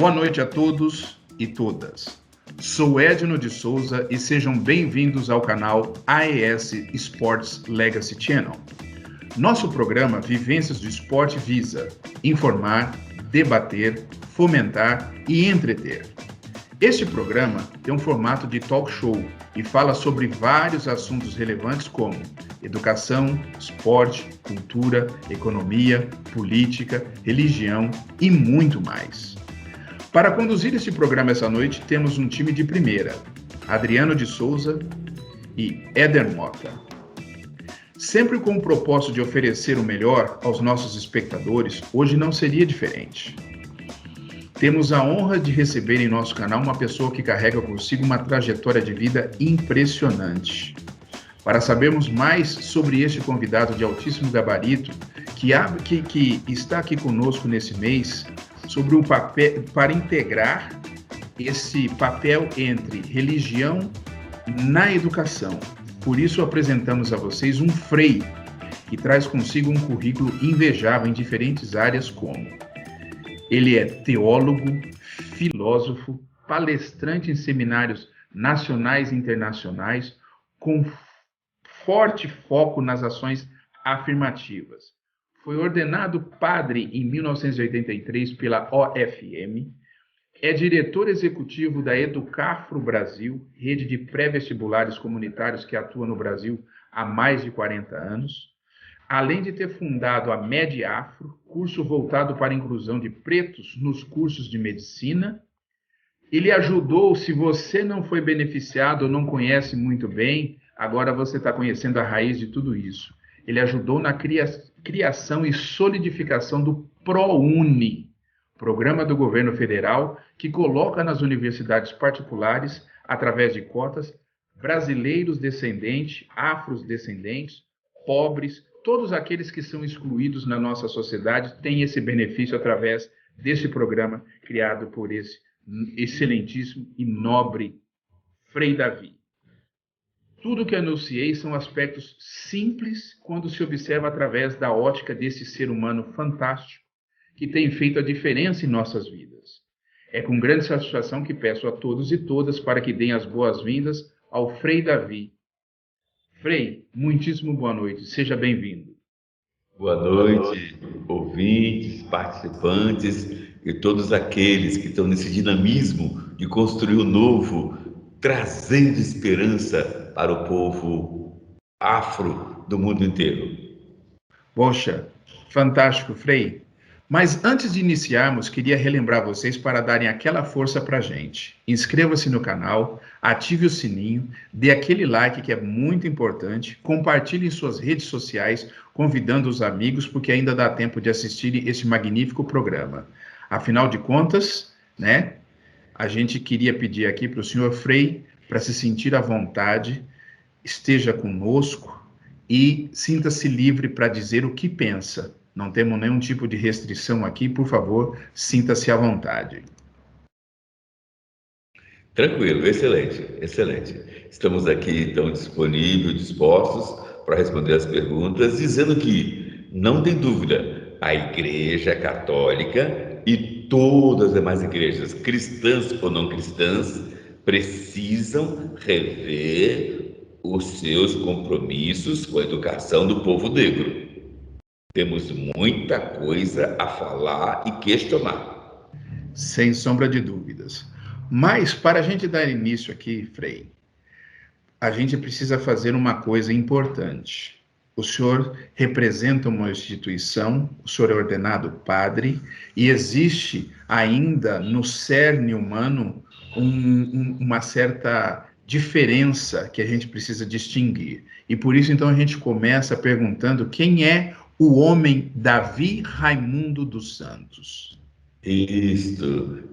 Boa noite a todos e todas. Sou Edno de Souza e sejam bem-vindos ao canal AES Sports Legacy Channel. Nosso programa Vivências do Esporte visa informar, debater, fomentar e entreter. Este programa tem um formato de talk show e fala sobre vários assuntos relevantes como educação, esporte, cultura, economia, política, religião e muito mais. Para conduzir este programa essa noite, temos um time de primeira, Adriano de Souza e Éder Mota. Sempre com o propósito de oferecer o melhor aos nossos espectadores, hoje não seria diferente. Temos a honra de receber em nosso canal uma pessoa que carrega consigo uma trajetória de vida impressionante. Para sabermos mais sobre este convidado de altíssimo gabarito, que está aqui conosco nesse mês, sobre um papel para integrar esse papel entre religião na educação. Por isso apresentamos a vocês um frei, que traz consigo um currículo invejável em diferentes áreas como: ele é teólogo, filósofo, palestrante em seminários nacionais e internacionais, com forte foco nas ações afirmativas. Foi ordenado padre em 1983 pela OFM, é diretor executivo da Educafro Brasil, rede de pré-vestibulares comunitários que atua no Brasil há mais de 40 anos, além de ter fundado a Mediafro, curso voltado para a inclusão de pretos nos cursos de medicina. Ele ajudou, se você não foi beneficiado ou não conhece muito bem, agora você está conhecendo a raiz de tudo isso. Ele ajudou na criação e solidificação do ProUni, programa do governo federal que coloca nas universidades particulares, através de cotas, brasileiros descendentes, afrodescendentes, pobres, todos aqueles que são excluídos na nossa sociedade têm esse benefício através desse programa criado por esse excelentíssimo e nobre Frei Davi. Tudo que anunciei são aspectos simples quando se observa através da ótica desse ser humano fantástico que tem feito a diferença em nossas vidas. É com grande satisfação que peço a todos e todas para que deem as boas-vindas ao Frei Davi. Frei, muitíssimo boa noite, seja bem-vindo. Boa noite, ouvintes, participantes e todos aqueles que estão nesse dinamismo de construir o novo, trazendo esperança para o povo afro do mundo inteiro. Poxa, fantástico, Frei. Mas antes de iniciarmos, queria relembrar vocês para darem aquela força para a gente. Inscreva-se no canal, ative o sininho, dê aquele like que é muito importante, compartilhe em suas redes sociais, convidando os amigos, porque ainda dá tempo de assistirem esse magnífico programa. Afinal de contas, né, a gente queria pedir aqui para o senhor Frei, para se sentir à vontade, esteja conosco e sinta-se livre para dizer o que pensa. Não temos nenhum tipo de restrição aqui, por favor, sinta-se à vontade. Tranquilo, excelente, excelente. Estamos aqui, então, disponíveis, dispostos para responder as perguntas, dizendo que, não tem dúvida, a Igreja Católica e todas as demais igrejas, cristãs ou não cristãs, precisam rever os seus compromissos com a educação do povo negro. Temos muita coisa a falar e questionar. Sem sombra de dúvidas. Mas, para a gente dar início aqui, Frei, a gente precisa fazer uma coisa importante. O senhor representa uma instituição, o senhor é ordenado padre, e existe ainda no cerne humano uma certa diferença que a gente precisa distinguir. E por isso, então, a gente começa perguntando quem é o homem Davi Raimundo dos Santos. Isto,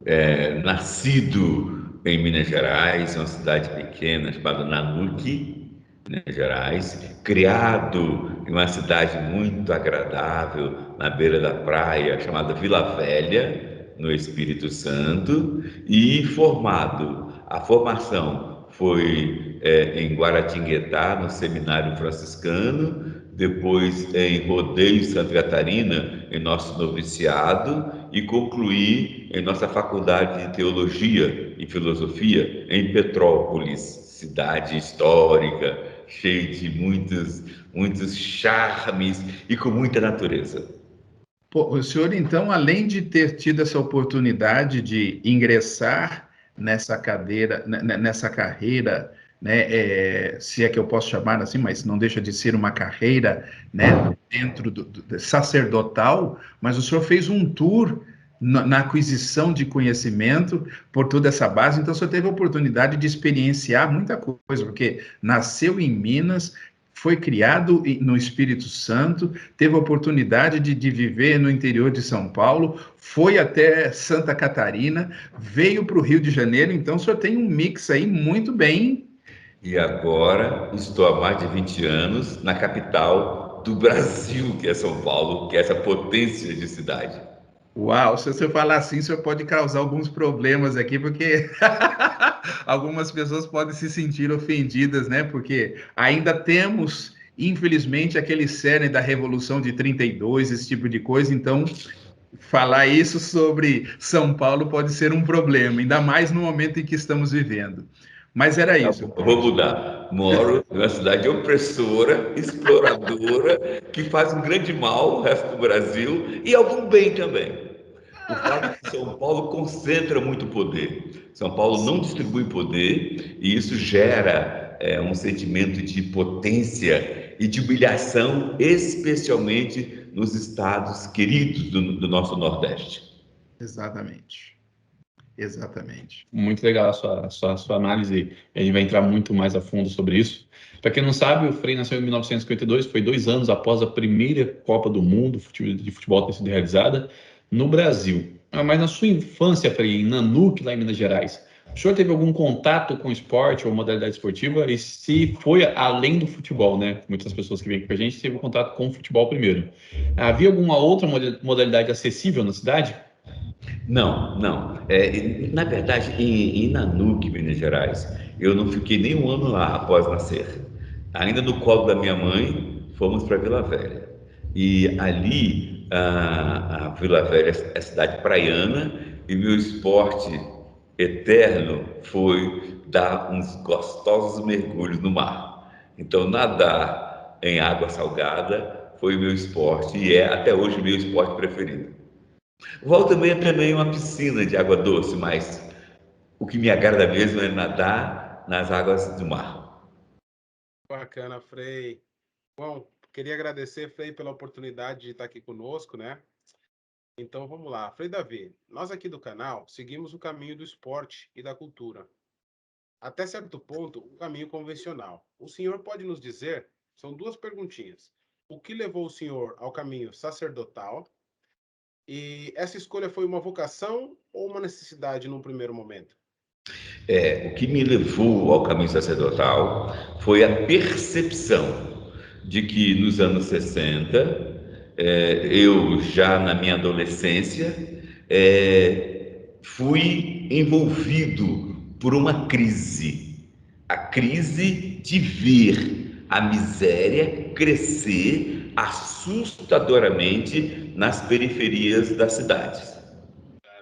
nascido em Minas Gerais, uma cidade pequena chamada Nanuque, Minas Gerais, criado em uma cidade muito agradável, na beira da praia, chamada Vila Velha, no Espírito Santo, e formado. A formação foi em Guaratinguetá, no Seminário Franciscano, depois em Rodeio, Santa Catarina, em nosso noviciado, e concluí em nossa faculdade de Teologia e Filosofia em Petrópolis, cidade histórica, cheia de muitos charmes e com muita natureza. Pô, o senhor, então, além de ter tido essa oportunidade de ingressar nessa cadeira, nessa carreira, né, se é que eu posso chamar assim, mas não deixa de ser uma carreira, né, dentro do sacerdotal, mas o senhor fez um tour na aquisição de conhecimento por toda essa base, então o senhor teve a oportunidade de experienciar muita coisa, porque nasceu em Minas, foi criado no Espírito Santo, teve a oportunidade de viver no interior de São Paulo, foi até Santa Catarina, veio para o Rio de Janeiro, então o senhor tem um mix aí muito bem. E agora estou há mais de 20 anos na capital do Brasil, que é São Paulo, que é essa potência de cidade. Uau, se você falar assim, o senhor pode causar alguns problemas aqui, porque algumas pessoas podem se sentir ofendidas, né? Porque ainda temos, infelizmente, aquele cerne da Revolução de 32, esse tipo de coisa, então falar isso sobre São Paulo pode ser um problema, ainda mais no momento em que estamos vivendo. Mas era Tá isso. bom, eu vou mudar. Moro em uma cidade opressora, exploradora, que faz um grande mal ao resto do Brasil e algum bem também. O fato é que São Paulo concentra muito poder. São Paulo não distribui poder e isso gera um sentimento de potência e de humilhação, especialmente nos estados queridos do nosso Nordeste. Exatamente. Exatamente. Muito legal a sua análise. A gente vai entrar muito mais a fundo sobre isso. Para quem não sabe, o Frei nasceu em 1952, foi 2 anos após a primeira Copa do Mundo de futebol ter sido realizada no Brasil. Mas na sua infância, Frei, em Nanuque, lá em Minas Gerais, o senhor teve algum contato com esporte ou modalidade esportiva? E se foi além do futebol, né? Muitas pessoas que vêm aqui com a gente teve contato com o futebol primeiro. Havia alguma outra modalidade acessível na cidade? Não, não. Na verdade, em Nanuque, Minas Gerais, eu não fiquei nem um ano lá após nascer. Ainda no colo da minha mãe, fomos para Vila Velha. E ali, a Vila Velha é cidade praiana e meu esporte eterno foi dar uns gostosos mergulhos no mar. Então, nadar em água salgada foi o meu esporte e é até hoje meu esporte preferido. Volta e meia também uma piscina de água doce, mas o que me agrada mesmo é nadar nas águas do mar. Bacana, Frei. Bom, queria agradecer, Frei, pela oportunidade de estar aqui conosco, né? Então vamos lá. Frei Davi, nós aqui do canal seguimos o caminho do esporte e da cultura. Até certo ponto, o caminho convencional. O senhor pode nos dizer, são duas perguntinhas. O que levou o senhor ao caminho sacerdotal? E essa escolha foi uma vocação ou uma necessidade num primeiro momento? O que me levou ao caminho sacerdotal foi a percepção de que nos anos 60, eu já na minha adolescência, fui envolvido por uma crise, a crise de ver a miséria crescer assustadoramente nas periferias das cidades.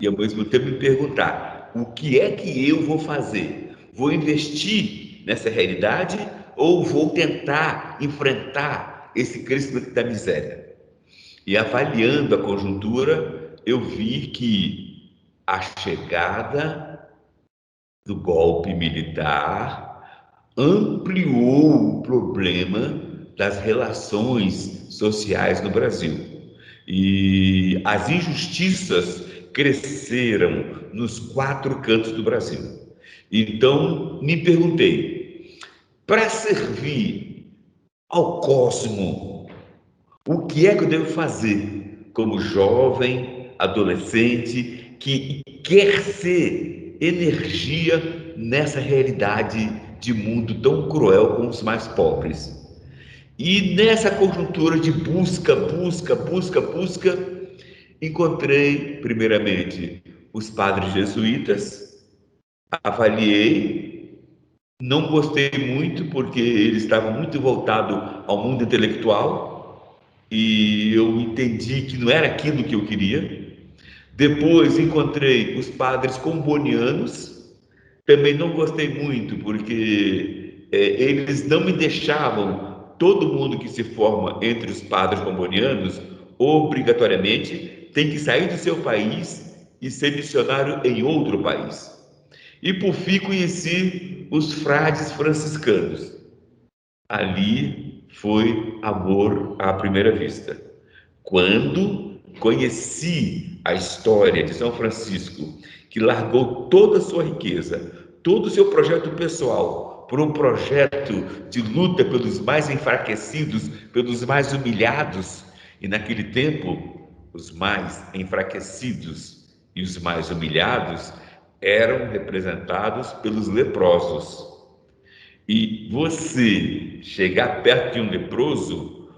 E ao mesmo tempo me perguntar: o que é que eu vou fazer? Vou investir nessa realidade ou vou tentar enfrentar esse crescimento da miséria? E avaliando a conjuntura, eu vi que a chegada do golpe militar ampliou o problema das relações sociais no Brasil. E as injustiças cresceram nos 4 cantos do Brasil. Então, me perguntei, para servir ao cosmo, o que é que eu devo fazer como jovem, adolescente, que quer ser energia nessa realidade de mundo tão cruel com os mais pobres? E nessa conjuntura de busca, encontrei, primeiramente, os padres jesuítas, avaliei, não gostei muito, porque eles estavam muito voltados ao mundo intelectual, e eu entendi que não era aquilo que eu queria. Depois encontrei os padres combonianos, também não gostei muito, porque eles não me deixavam, todo mundo que se forma entre os padres combonianos, obrigatoriamente tem que sair do seu país e ser missionário em outro país. E por fim conheci os frades franciscanos. Ali foi amor à primeira vista. Quando conheci a história de São Francisco, que largou toda a sua riqueza, todo o seu projeto pessoal, por um projeto de luta pelos mais enfraquecidos, pelos mais humilhados, e naquele tempo, os mais enfraquecidos e os mais humilhados eram representados pelos leprosos. E você chegar perto de um leproso,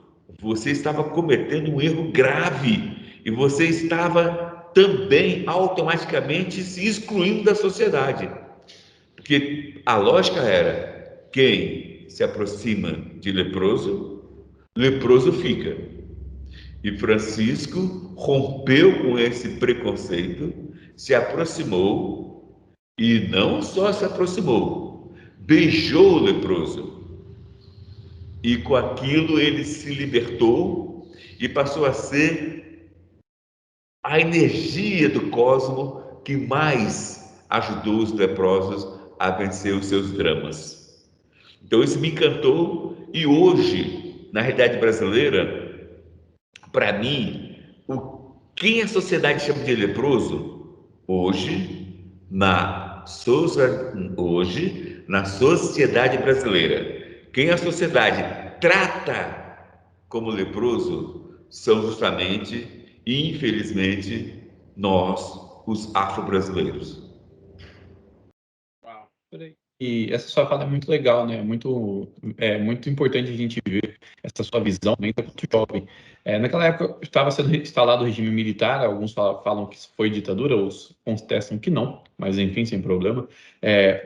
você estava cometendo um erro grave e você estava também automaticamente se excluindo da sociedade. Porque a lógica era: quem se aproxima de leproso, leproso fica. E Francisco rompeu com esse preconceito, se aproximou e não só se aproximou, beijou o leproso. E com aquilo ele se libertou e passou a ser a energia do cosmos que mais ajudou os leprosos a vencer os seus dramas. Então isso me encantou, e hoje, na realidade brasileira, para mim, quem a sociedade chama de leproso, hoje, na sociedade brasileira, quem a sociedade trata como leproso são justamente, infelizmente, nós, os afro-brasileiros. Uau. E essa sua fala é muito legal, né? Muito importante a gente ver essa sua visão, ainda muito jovem. Naquela época estava sendo instalado o regime militar, alguns falam que foi ditadura, outros contestam que não, mas enfim, sem problema.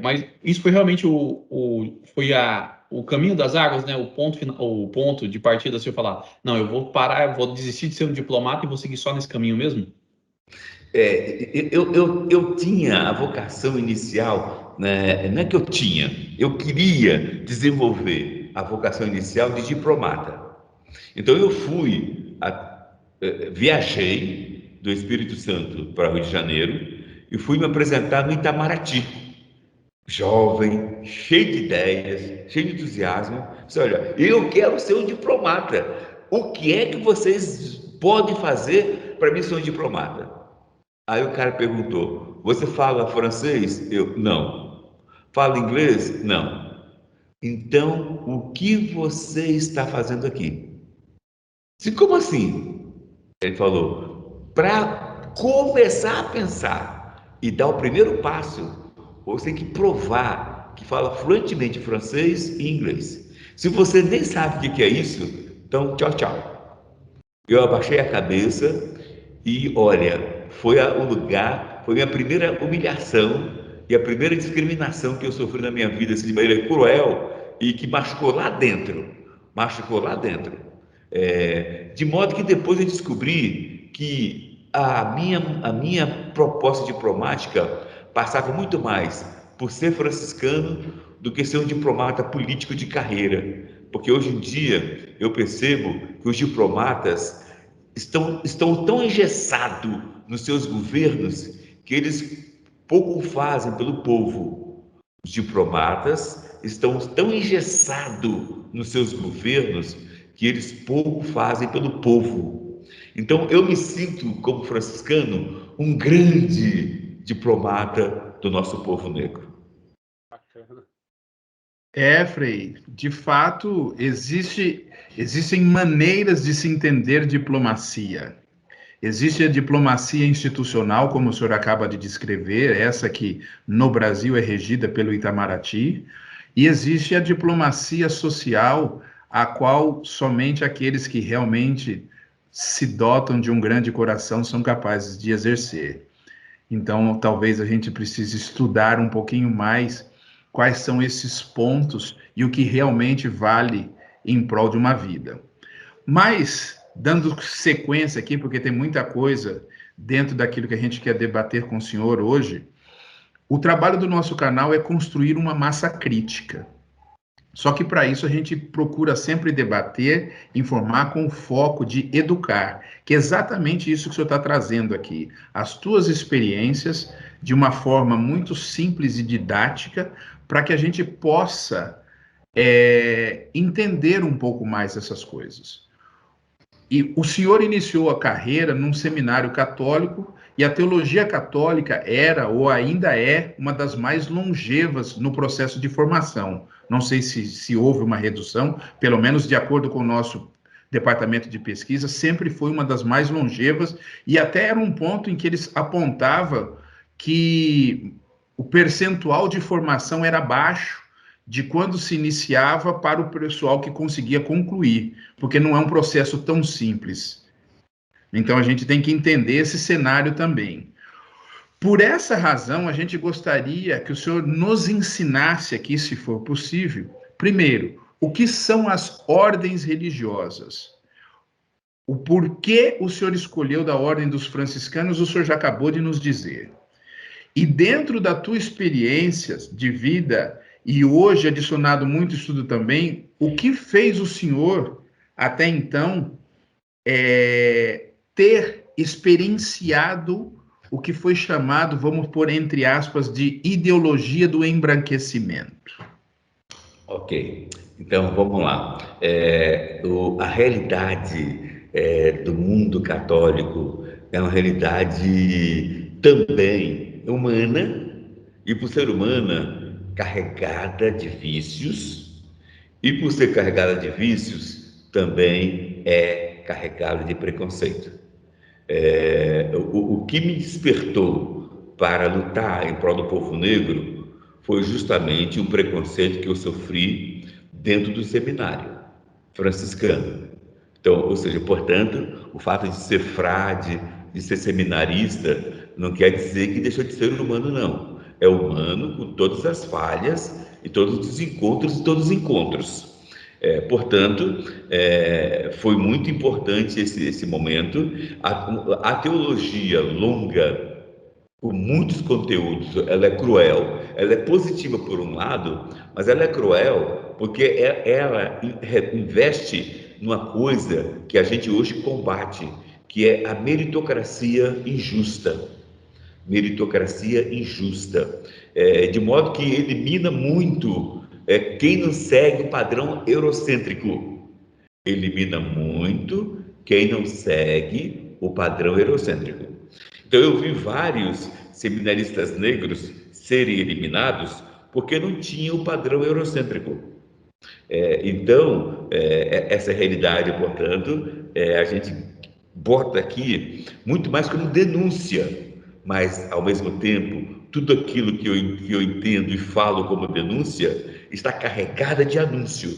Mas isso foi realmente o caminho das águas, né? O ponto de partida, se eu falar, não, eu vou parar, eu vou desistir de ser um diplomata e vou seguir só nesse caminho mesmo? Eu tinha a vocação inicial, né? Não é que eu queria desenvolver a vocação inicial de diplomata. Então eu viajei do Espírito Santo para o Rio de Janeiro e fui me apresentar no Itamaraty. Jovem, cheio de ideias, cheio de entusiasmo. Disse: olha, eu quero ser um diplomata. O que é que vocês podem fazer para mim ser um diplomata? Aí o cara perguntou: você fala francês? Eu, não. Fala inglês? Não. Então, o que você está fazendo aqui? Como assim? Ele falou: para começar a pensar e dar o primeiro passo, você tem que provar que fala fluentemente francês e inglês. Se você nem sabe o que é isso, então tchau, tchau. Eu abaixei a cabeça e, olha, foi minha primeira humilhação e a primeira discriminação que eu sofri na minha vida, assim, de maneira cruel e que machucou lá dentro. De modo que depois eu descobri que a minha proposta diplomática passava muito mais por ser franciscano do que ser um diplomata político de carreira. Porque hoje em dia eu percebo que os diplomatas estão tão engessados nos seus governos que eles pouco fazem pelo povo. Os diplomatas estão tão engessados nos seus governos que eles pouco fazem pelo povo. Então eu me sinto, como franciscano, um grande diplomata do nosso povo negro. Bacana. Frei, de fato, existem maneiras de se entender diplomacia. Existe a diplomacia institucional, como o senhor acaba de descrever, essa que no Brasil é regida pelo Itamaraty, e existe a diplomacia social, a qual somente aqueles que realmente se dotam de um grande coração são capazes de exercer. Então, talvez a gente precise estudar um pouquinho mais quais são esses pontos e o que realmente vale em prol de uma vida. Mas, dando sequência aqui, porque tem muita coisa dentro daquilo que a gente quer debater com o senhor hoje, o trabalho do nosso canal é construir uma massa crítica. Só que para isso a gente procura sempre debater, informar com o foco de educar, que é exatamente isso que o senhor está trazendo aqui. As tuas experiências de uma forma muito simples e didática, para que a gente possa entender um pouco mais essas coisas. E o senhor iniciou a carreira num seminário católico, e a teologia católica era, ou ainda é, uma das mais longevas no processo de formação. Não sei se houve uma redução, pelo menos de acordo com o nosso departamento de pesquisa, sempre foi uma das mais longevas, e até era um ponto em que eles apontavam que o percentual de formação era baixo de quando se iniciava para o pessoal que conseguia concluir, porque não é um processo tão simples. Então, a gente tem que entender esse cenário também. Por essa razão, a gente gostaria que o senhor nos ensinasse aqui, se for possível, primeiro, o que são as ordens religiosas? O porquê o senhor escolheu da ordem dos franciscanos, o senhor já acabou de nos dizer. E dentro da tua experiência de vida, e hoje adicionado muito estudo também, o que fez o senhor, até então, ter experienciado o que foi chamado, vamos pôr entre aspas, de ideologia do embranquecimento? Ok, então vamos lá. A realidade do mundo católico é uma realidade também humana, e por ser humana, carregada de vícios, e por ser carregada de vícios, também é carregada de preconceito. O que me despertou para lutar em prol do povo negro foi justamente um preconceito que eu sofri dentro do seminário franciscano. Então, ou seja, portanto, o fato de ser frade, de ser seminarista, não quer dizer que deixou de ser humano, não. É humano com todas as falhas e todos os desencontros e todos os encontros. Portanto, foi muito importante esse momento. A teologia longa, com muitos conteúdos, ela é cruel, ela é positiva por um lado, mas ela é cruel porque ela investe numa coisa que a gente hoje combate, que é a meritocracia injusta. Meritocracia injusta, de modo que elimina muito quem não segue o padrão eurocêntrico. Elimina muito quem não segue o padrão eurocêntrico. Então, eu vi vários seminaristas negros serem eliminados porque não tinham o padrão eurocêntrico. Então, essa realidade, portanto, a gente bota aqui muito mais como denúncia, mas, ao mesmo tempo, tudo aquilo que eu entendo e falo como denúncia está carregada de anúncio.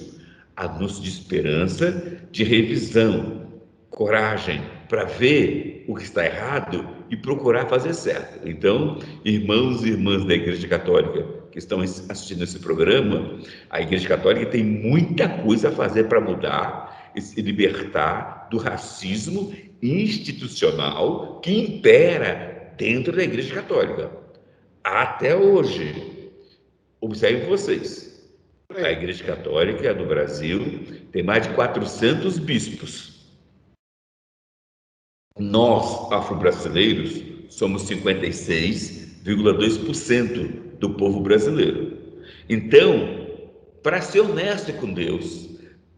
Anúncio de esperança, de revisão, coragem para ver o que está errado e procurar fazer certo. Então, irmãos e irmãs da Igreja Católica que estão assistindo esse programa, a Igreja Católica tem muita coisa a fazer para mudar e se libertar do racismo institucional que impera dentro da Igreja Católica. Até hoje. Observem vocês. A Igreja Católica no Brasil tem mais de 400 bispos. Nós, afro-brasileiros, somos 56,2% do povo brasileiro. Então, para ser honesto com Deus,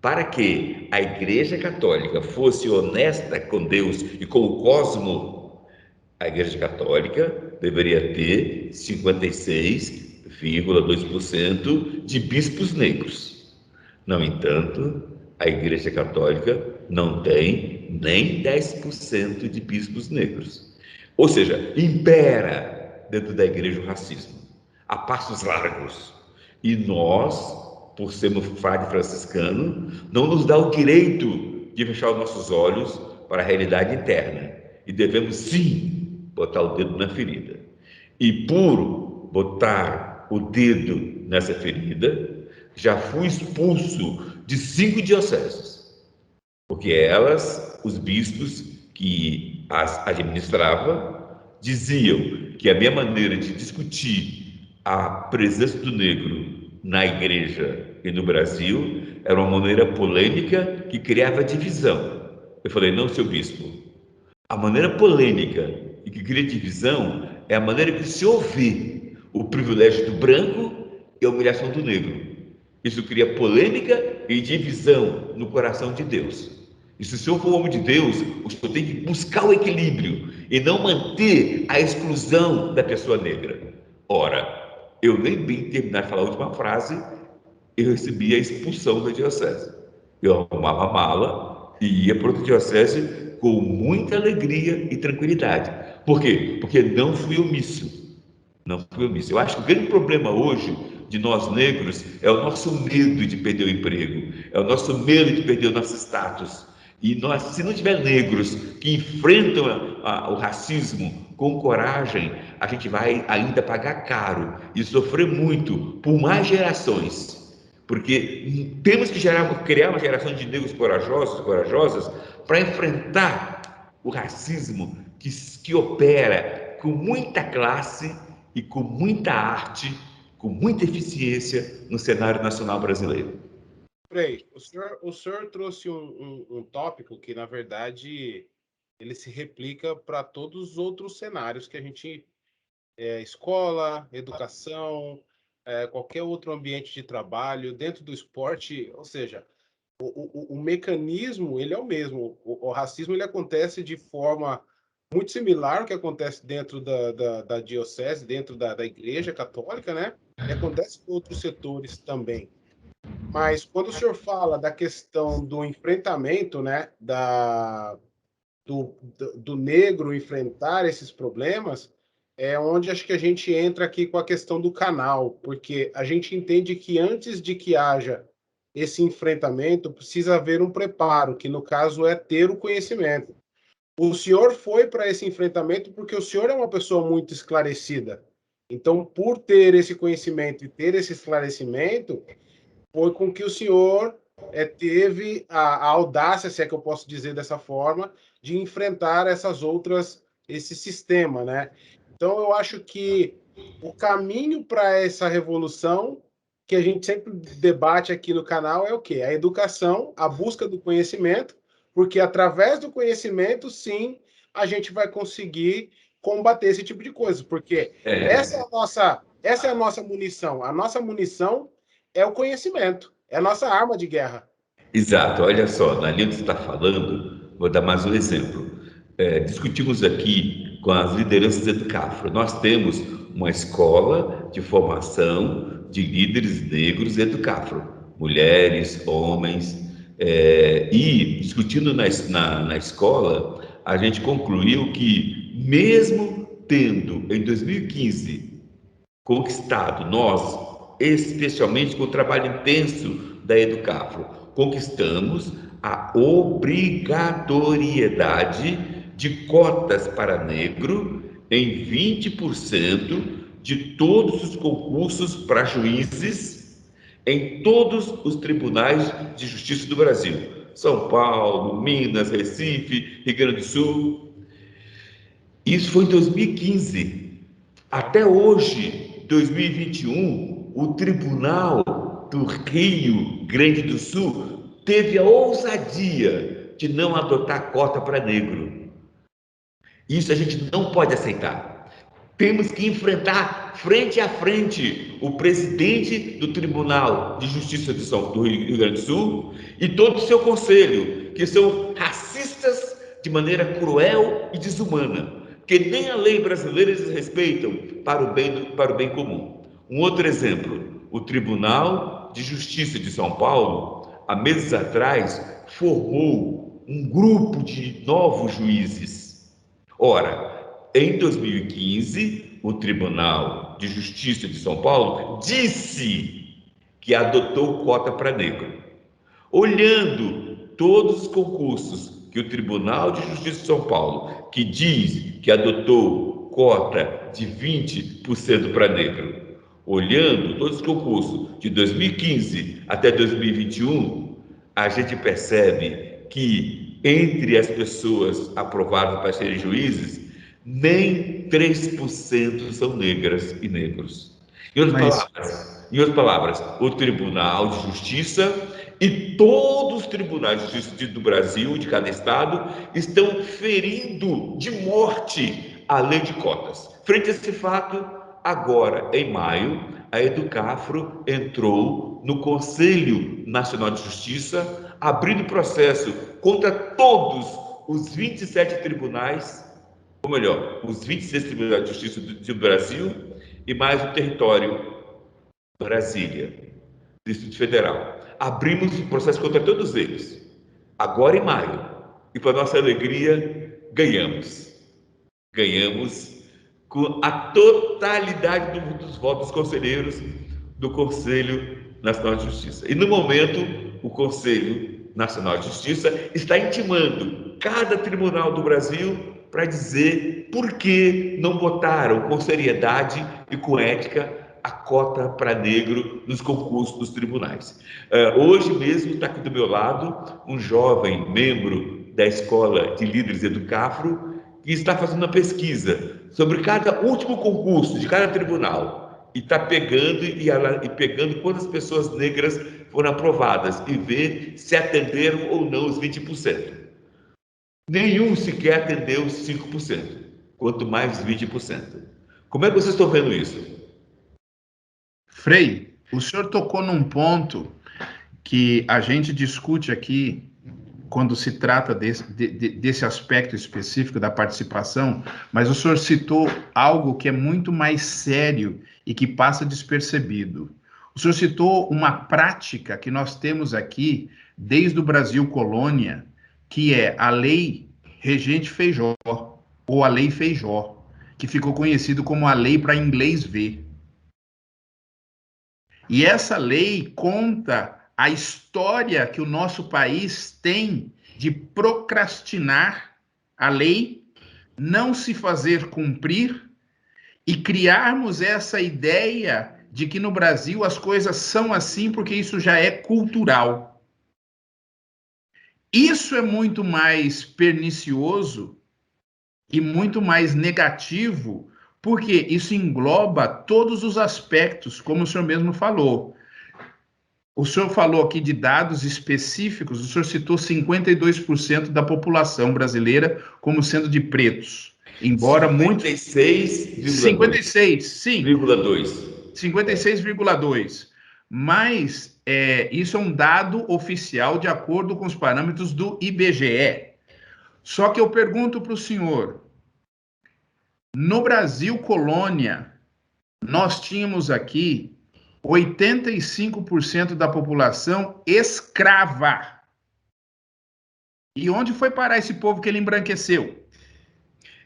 para que a Igreja Católica fosse honesta com Deus e com o cosmo, a Igreja Católica deveria ter 56,2% de bispos negros. No entanto, a Igreja Católica não tem nem 10% de bispos negros. Ou seja, impera dentro da igreja o racismo, a passos largos. E nós, por sermos frade franciscano, não nos dá o direito de fechar os nossos olhos para a realidade interna. E devemos, sim, botar o dedo na ferida. E por botar o dedo nessa ferida, já fui expulso de 5 dioceses, porque elas, os bispos que as administrava, diziam que a minha maneira de discutir a presença do negro na igreja e no Brasil era uma maneira polêmica que criava divisão. Eu falei, não, seu bispo, a maneira polêmica e que cria divisão é a maneira que o senhor vê o privilégio do branco e a humilhação do negro. Isso cria polêmica e divisão no coração de Deus. E se o senhor for homem de Deus, o senhor tem que buscar o equilíbrio e não manter a exclusão da pessoa negra. Ora, eu nem bem terminar de falar a última frase, eu recebi a expulsão da diocese. Eu arrumava a mala e ia para outra diocese com muita alegria e tranquilidade. Por quê? Porque não fui omisso. Não fui omisso. Eu acho que o grande problema hoje de nós negros é o nosso medo de perder o emprego, é o nosso medo de perder o nosso status. E nós, se não tiver negros que enfrentam o racismo com coragem, a gente vai ainda pagar caro e sofrer muito por mais gerações. Porque temos que criar uma geração de negros corajosos, corajosas, para enfrentar o racismo que opera com muita classe e com muita arte, com muita eficiência no cenário nacional brasileiro. Frei, o senhor trouxe um tópico que, na verdade, ele se replica para todos os outros cenários que a gente... escola, educação, qualquer outro ambiente de trabalho, dentro do esporte, ou seja, o mecanismo ele é o mesmo. O racismo ele acontece de forma muito similar ao que acontece dentro da diocese, dentro da igreja católica, né? E acontece em outros setores também. Mas quando o senhor fala da questão do enfrentamento, né, do negro enfrentar esses problemas, é onde acho que a gente entra aqui com a questão do canal, porque a gente entende que antes de que haja esse enfrentamento, precisa haver um preparo, que no caso é ter o conhecimento. O senhor foi para esse enfrentamento porque o senhor é uma pessoa muito esclarecida. Então, por ter esse conhecimento e ter esse esclarecimento, foi com que o senhor teve a audácia, se é que eu posso dizer dessa forma, de enfrentar esse sistema, né? Então, eu acho que o caminho para essa revolução, que a gente sempre debate aqui no canal, é o quê? A educação, a busca do conhecimento, porque através do conhecimento, sim, a gente vai conseguir combater esse tipo de coisa, porque essa é a nossa munição. A nossa munição é o conhecimento, é a nossa arma de guerra. Exato, olha só, na linha que você está falando, vou dar mais um exemplo. Discutimos aqui com as lideranças do CAFRO. Nós temos uma escola de formação de líderes negros do CAFRO, mulheres, homens, e discutindo na escola, a gente concluiu que, mesmo tendo em 2015 conquistado, nós, especialmente com o trabalho intenso da Educafro, conquistamos a obrigatoriedade de cotas para negro em 20% de todos os concursos para juízes em todos os tribunais de justiça do Brasil. São Paulo, Minas, Recife, Rio Grande do Sul. Isso foi em 2015. Até hoje, 2021, o Tribunal do Rio Grande do Sul teve a ousadia de não adotar cota para negro. Isso a gente não pode aceitar. Temos que enfrentar frente a frente o presidente do Tribunal de Justiça do Rio Grande do Sul e todo o seu conselho, que são racistas de maneira cruel e desumana, que nem a lei brasileira eles respeitam para o bem comum. Um outro exemplo, o Tribunal de Justiça de São Paulo, há meses atrás, formou um grupo de novos juízes. Ora, em 2015, o Tribunal de Justiça de São Paulo disse que adotou cota para negro. Olhando todos os concursos que o Tribunal de Justiça de São Paulo, que diz que adotou cota de 20% para negro, olhando todos os concursos de 2015 até 2021, a gente percebe que entre as pessoas aprovadas para serem juízes, nem 3% são negras e negros. Em outras palavras, o Tribunal de Justiça e todos os tribunais de justiça do Brasil, de cada estado, estão ferindo de morte a lei de cotas. Frente a esse fato, agora, em maio, a Educafro entrou no Conselho Nacional de Justiça, abrindo processo contra todos os 27 tribunais, ou melhor, os 26 tribunais de justiça do Brasil e mais o território Brasília, Distrito Federal. Abrimos o processo contra todos eles, agora em maio. E, para nossa alegria, ganhamos. Ganhamos com a totalidade dos votos conselheiros do Conselho Nacional de Justiça. E, no momento, o Conselho Nacional de Justiça está intimando cada tribunal do Brasil para dizer por que não botaram com seriedade e com ética a cota para negro nos concursos dos tribunais. Hoje mesmo está aqui do meu lado um jovem membro da Escola de Líderes Educafro que está fazendo uma pesquisa sobre cada último concurso de cada tribunal e está pegando quantas pessoas negras foram aprovadas e ver se atenderam ou não os 20%. Nenhum sequer atendeu os 5%, quanto mais 20%. Como é que vocês estão vendo isso? Frei, o senhor tocou num ponto que a gente discute aqui quando se trata desse aspecto específico da participação, mas o senhor citou algo que é muito mais sério e que passa despercebido. O senhor citou uma prática que nós temos aqui desde o Brasil colônia, que é a Lei Regente Feijó, ou a Lei Feijó, que ficou conhecido como a Lei para Inglês Ver. E essa lei conta a história que o nosso país tem de procrastinar a lei, não se fazer cumprir e criarmos essa ideia de que no Brasil as coisas são assim porque isso já é cultural. Isso é muito mais pernicioso e muito mais negativo, porque isso engloba todos os aspectos, como o senhor mesmo falou. O senhor falou aqui de dados específicos, o senhor citou 52% da população brasileira como sendo de pretos. Embora 56, sim. 56,2. Mas isso é um dado oficial de acordo com os parâmetros do IBGE. Só que eu pergunto para o senhor, no Brasil colônia, nós tínhamos aqui 85% da população escrava. E onde foi parar esse povo que ele embranqueceu?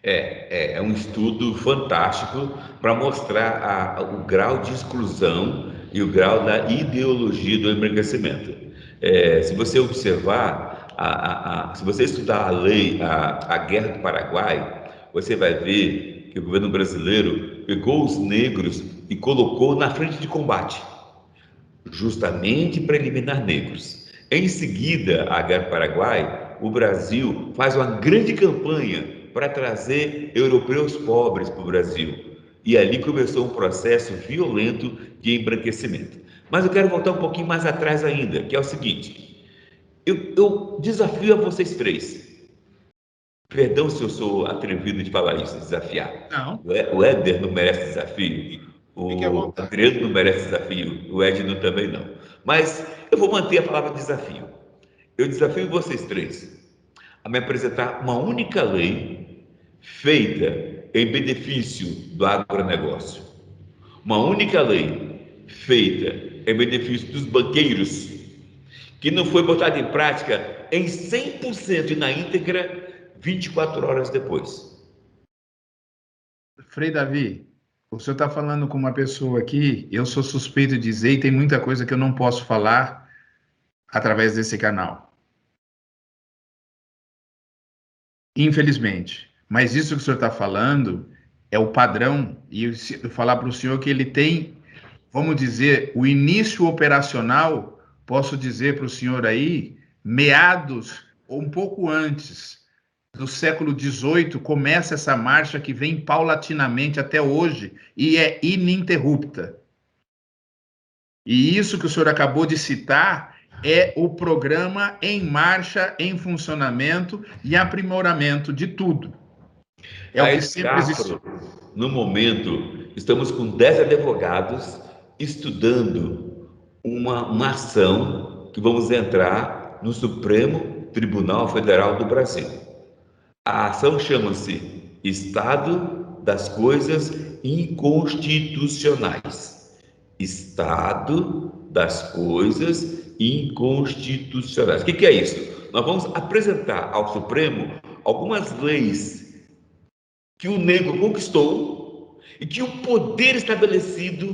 É um estudo fantástico para mostrar o grau de exclusão e o grau da ideologia do embranquecimento. Se você observar, se você estudar a lei, a Guerra do Paraguai, você vai ver que o governo brasileiro pegou os negros e colocou na frente de combate, justamente para eliminar negros. Em seguida, a Guerra do Paraguai, o Brasil faz uma grande campanha para trazer europeus pobres para o Brasil. E ali começou um processo violento de embranquecimento. Mas eu quero voltar um pouquinho mais atrás ainda, que é o seguinte. Eu desafio a vocês três. Perdão se eu sou atrevido de falar isso, desafiar. Não. O Éder não merece desafio. O Adriano não merece desafio. O Edno também não. Mas eu vou manter a palavra desafio. Eu desafio vocês três a me apresentar uma única lei feita em benefício do agronegócio. Uma única lei feita em benefício dos banqueiros, que não foi botada em prática em 100% e na íntegra 24 horas depois. Frei Davi, o senhor está falando com uma pessoa aqui, eu sou suspeito de dizer, e tem muita coisa que eu não posso falar através desse canal. Infelizmente. Mas isso que o senhor está falando é o padrão, e eu falar para o senhor que ele tem, vamos dizer, o início operacional, posso dizer para o senhor aí, meados um pouco antes do século XVIII, começa essa marcha que vem paulatinamente até hoje e é ininterrupta. E isso que o senhor acabou de citar é o programa em marcha, em funcionamento e aprimoramento de tudo. É A o que sempre existiu. Edcafro, no momento, estamos com 10 advogados estudando uma ação que vamos entrar no Supremo Tribunal Federal do Brasil. A ação chama-se Estado das Coisas Inconstitucionais. Estado das Coisas Inconstitucionais. O que é isso? Nós vamos apresentar ao Supremo algumas leis que o negro conquistou e que o poder estabelecido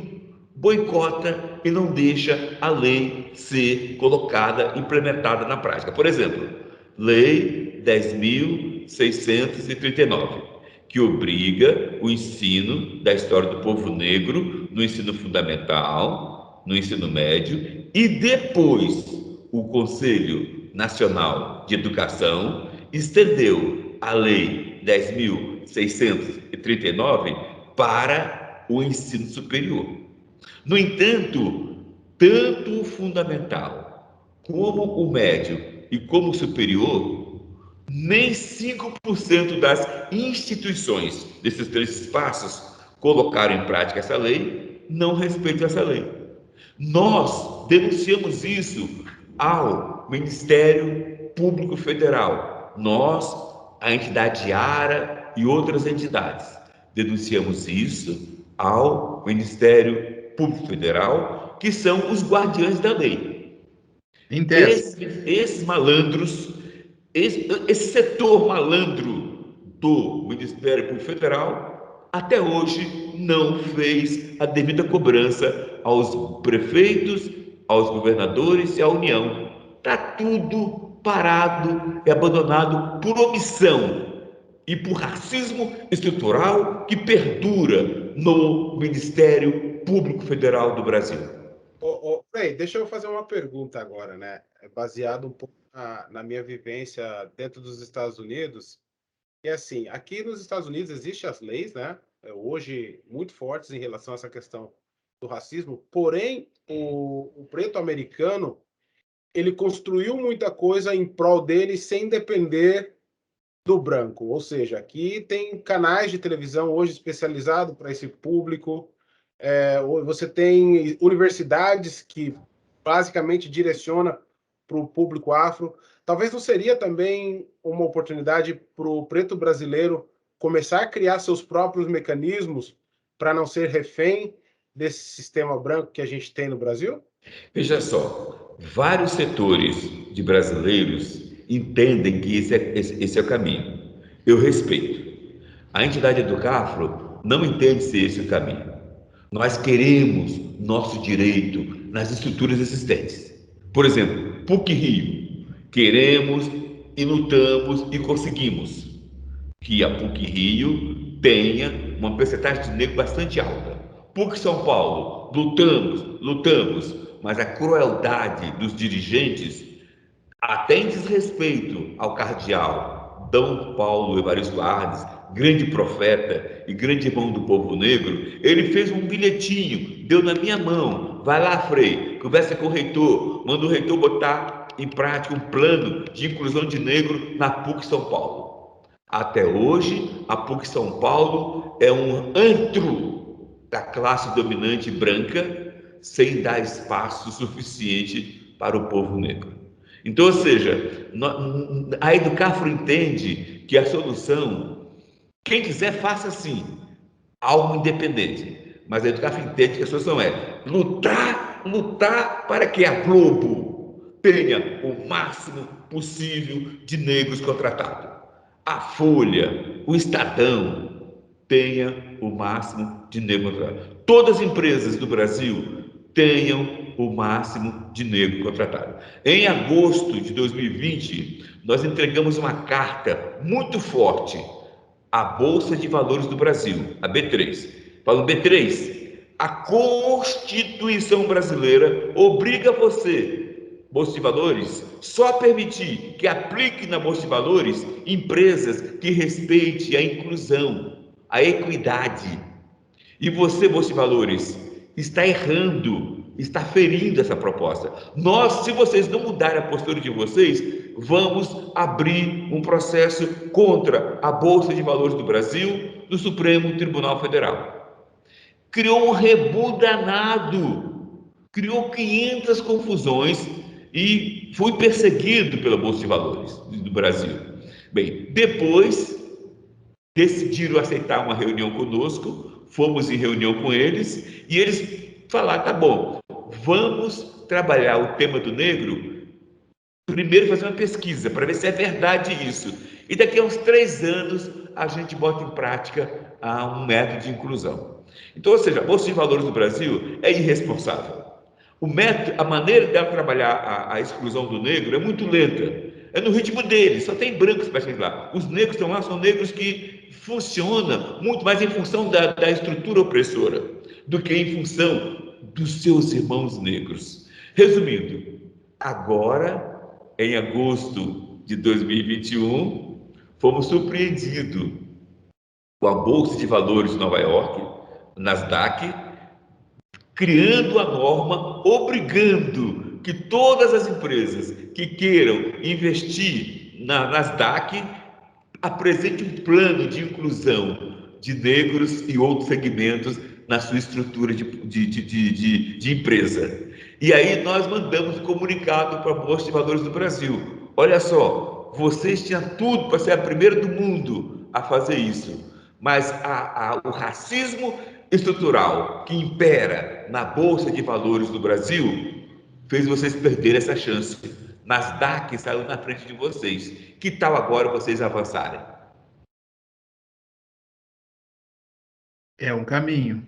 boicota e não deixa a lei ser colocada, implementada na prática. Por exemplo, Lei 10.639, que obriga o ensino da história do povo negro no ensino fundamental, no ensino médio, e depois o Conselho Nacional de Educação estendeu a Lei 10.639 para o ensino superior. No entanto, tanto o fundamental como o médio e como o superior, nem 5% das instituições desses três espaços colocaram em prática essa lei, não respeitam essa lei. Nós denunciamos isso ao Ministério Público Federal. Nós, a entidade ARA e outras entidades, denunciamos isso ao Ministério Público Federal, que são os guardiães da lei. Esses malandros, esse setor malandro do Ministério Público Federal, até hoje não fez a devida cobrança aos prefeitos, aos governadores e à União. Está tudo parado e abandonado por omissão e por racismo estrutural que perdura no Ministério Público Federal do Brasil. Frei, deixa eu fazer uma pergunta agora, né? Baseado um pouco na minha vivência dentro dos Estados Unidos. E assim, aqui nos Estados Unidos existem as leis, né? Hoje muito fortes em relação a essa questão do racismo. Porém, o preto americano, ele construiu muita coisa em prol dele sem depender do branco. Ou seja, aqui tem canais de televisão hoje especializados para esse público. Você tem universidades que basicamente direciona para o público afro. Talvez não seria também uma oportunidade para o preto brasileiro começar a criar seus próprios mecanismos para não ser refém desse sistema branco que a gente tem no Brasil? Veja só, vários setores de brasileiros entendem que esse é o caminho. Eu respeito. A entidade Edcafro não entende se esse é o caminho. Nós queremos nosso direito nas estruturas existentes. Por exemplo, PUC-Rio. Queremos e lutamos e conseguimos que a PUC-Rio tenha uma percentagem de negro bastante alta. PUC-São Paulo, lutamos, mas a crueldade dos dirigentes, até em desrespeito ao cardeal D. Paulo Evaristo Arnes, grande profeta e grande irmão do povo negro, ele fez um bilhetinho, deu na minha mão, vai lá, Frei, conversa com o reitor, manda o reitor botar em prática um plano de inclusão de negro na PUC São Paulo. Até hoje, a PUC São Paulo é um antro da classe dominante branca, sem dar espaço suficiente para o povo negro. Então, ou seja, a Edcafro entende que a solução, quem quiser faça assim, algo independente, mas a Edcafro entende que a solução é lutar para que a Globo tenha o máximo possível de negros contratados. A Folha, o Estadão, tenha o máximo de negros contratados. Todas as empresas do Brasil tenham o máximo de negro contratado. Em agosto de 2020, nós entregamos uma carta muito forte à Bolsa de Valores do Brasil, a B3. Falando, B3, a Constituição brasileira obriga você Bolsa de Valores, só permitir que aplique na Bolsa de Valores empresas que respeitem a inclusão, a equidade. E você, Bolsa de Valores, está errando, está ferindo essa proposta. Nós, se vocês não mudarem a postura de vocês, vamos abrir um processo contra a Bolsa de Valores do Brasil no Supremo Tribunal Federal. Criou um rebu danado, criou 500 confusões e foi perseguido pela Bolsa de Valores do Brasil. Bem, depois decidiram aceitar uma reunião conosco, fomos em reunião com eles e eles falaram, tá bom, vamos trabalhar o tema do negro, primeiro fazer uma pesquisa para ver se é verdade isso. E daqui a uns 3 anos a gente bota em prática um método de inclusão. Então, ou seja, a Bolsa de Valores do Brasil é irresponsável. O método, a maneira dela trabalhar a exclusão do negro é muito lenta. É no ritmo deles, só tem brancos para chegar lá. Os negros que estão lá são negros que funcionam muito mais em função da estrutura opressora do que em função dos seus irmãos negros. Resumindo, agora, em agosto de 2021, fomos surpreendidos com a Bolsa de Valores de Nova York, Nasdaq, criando a norma obrigando que todas as empresas que queiram investir na Nasdaq apresentem um plano de inclusão de negros e outros segmentos na sua estrutura de empresa. E aí nós mandamos um comunicado para a Bolsa de Valores do Brasil. Olha só, vocês tinham tudo para ser a primeira do mundo a fazer isso, mas o racismo estrutural que impera na Bolsa de Valores do Brasil fez vocês perderem essa chance. Nasdaq saiu na frente de vocês. Que tal agora vocês avançarem? É um caminho.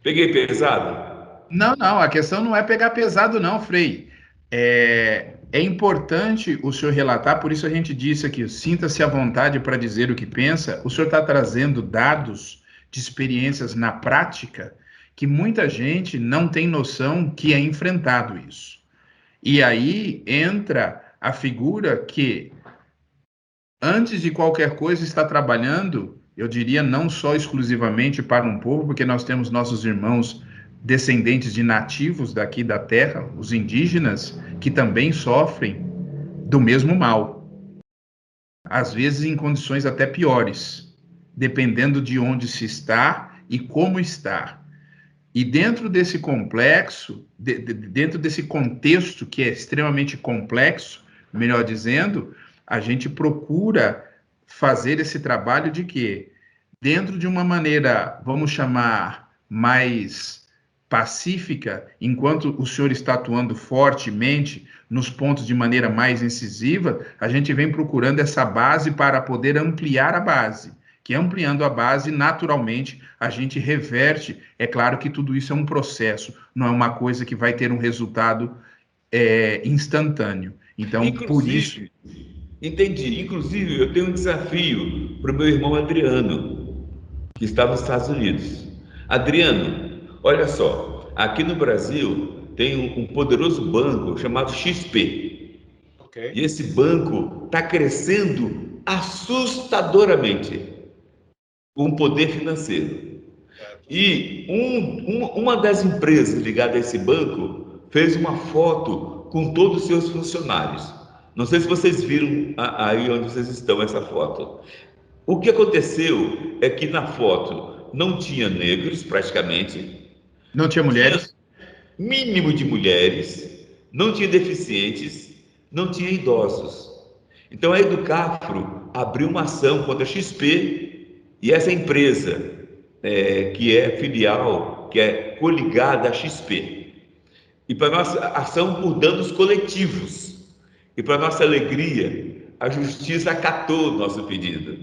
Peguei pesado? Não, a questão não é pegar pesado, não, Frei. É importante o senhor relatar, por isso a gente disse aqui, sinta-se à vontade para dizer o que pensa. O senhor está trazendo dados de experiências na prática que muita gente não tem noção que é enfrentado isso. E aí entra a figura que, antes de qualquer coisa, está trabalhando, eu diria, não só exclusivamente para um povo, porque nós temos nossos irmãos descendentes de nativos daqui da terra, os indígenas, que também sofrem do mesmo mal. Às vezes em condições até piores, dependendo de onde se está e como está. E dentro desse complexo, dentro desse contexto que é extremamente complexo, melhor dizendo, a gente procura fazer esse trabalho de quê? Dentro de uma maneira, vamos chamar, mais pacífica, enquanto o senhor está atuando fortemente nos pontos de maneira mais incisiva, a gente vem procurando essa base para poder ampliar a base, que ampliando a base, naturalmente, a gente reverte. É claro que tudo isso é um processo, não é uma coisa que vai ter um resultado instantâneo. Então, por isso... Entendi. Inclusive, eu tenho um desafio para o meu irmão Adriano, que está nos Estados Unidos. Adriano, olha só, aqui no Brasil tem um poderoso banco chamado XP. Okay. E esse banco está crescendo assustadoramente com poder financeiro. E uma das empresas ligadas a esse banco fez uma foto com todos os seus funcionários. Não sei se vocês viram aí onde vocês estão essa foto. O que aconteceu é que na foto não tinha negros praticamente. Não tinha mulheres? Tinha mínimo de mulheres, não tinha deficientes, não tinha idosos. Então a Educafro abriu uma ação contra a XP e essa empresa, que é filial, que é coligada à XP. E para nossa ação por danos coletivos. E para nossa alegria, a justiça acatou o nosso pedido.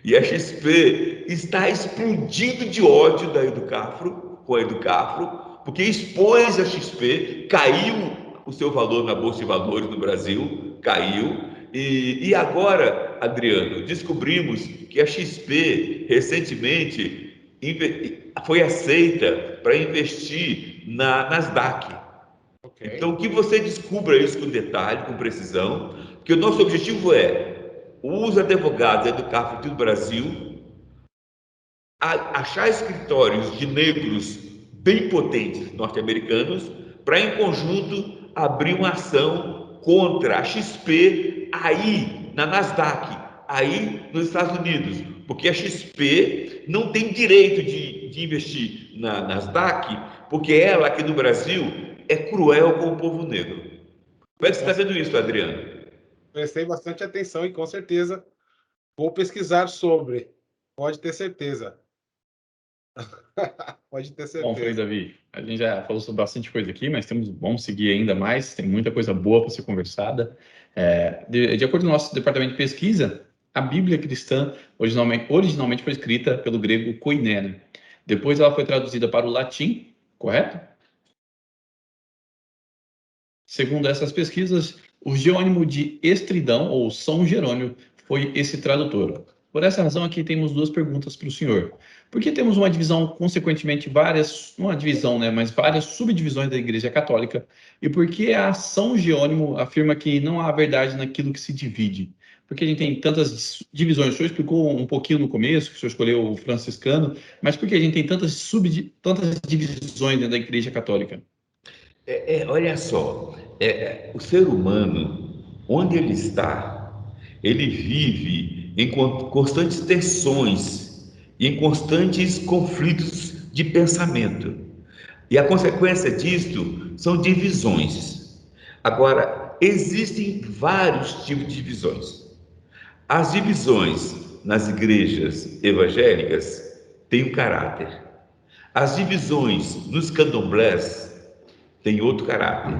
E a XP está explodindo de ódio da Educafro, com a Educafro, porque expôs a XP, caiu o seu valor na Bolsa de Valores no Brasil, caiu. E agora, Adriano, descobrimos que a XP recentemente foi aceita para investir na Nasdaq. Ok. Então, que você descubra isso com detalhe, com precisão, porque o nosso objetivo é os advogados educar o futuro do Brasil, achar escritórios de negros bem potentes norte-americanos, para em conjunto abrir uma ação contra a XP aí na Nasdaq, aí nos Estados Unidos, porque a XP não tem direito de investir na Nasdaq, porque ela aqui no Brasil é cruel com o povo negro. Como é que você está vendo isso, Adriano? Prestei bastante atenção e com certeza vou pesquisar sobre. Pode ter certeza. Pode ter Bom, Frei certeza. Davi, a gente já falou sobre bastante coisa aqui, mas vamos seguir ainda mais, tem muita coisa boa para ser conversada. De acordo com o nosso departamento de pesquisa, a Bíblia cristã originalmente foi escrita pelo grego koiné. Depois ela foi traduzida para o latim, correto? Segundo essas pesquisas, o Jerônimo de Estridão, ou São Jerônimo, foi esse tradutor. Por essa razão, aqui temos duas perguntas para o senhor. Por que temos uma divisão, consequentemente, uma divisão, né, mas várias subdivisões da Igreja Católica? E por que a São Jerônimo afirma que não há verdade naquilo que se divide? Porque a gente tem tantas divisões. O senhor explicou um pouquinho no começo, que o senhor escolheu o franciscano, mas por que a gente tem tantas divisões dentro da Igreja Católica? Olha só, o ser humano, onde ele está, ele vive em constantes tensões e em constantes conflitos de pensamento. E a consequência disto são divisões. Agora, existem vários tipos de divisões. As divisões nas igrejas evangélicas têm um caráter. As divisões nos candomblés tem outro caráter.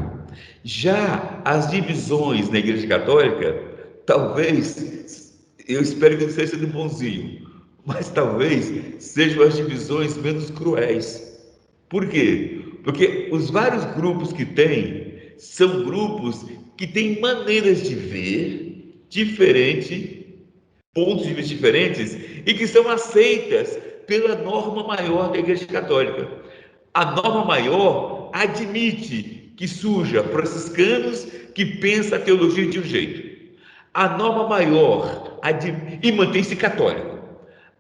Já as divisões na Igreja Católica, talvez, eu espero que não seja de bonzinho, mas talvez sejam as divisões menos cruéis. Por quê? Porque os vários grupos que tem são grupos que têm maneiras de ver diferentes, pontos de vista diferentes e que são aceitas pela norma maior da Igreja Católica. A norma maior admite que surja franciscanos que pensam a teologia de um jeito. A norma maior e mantém-se católico.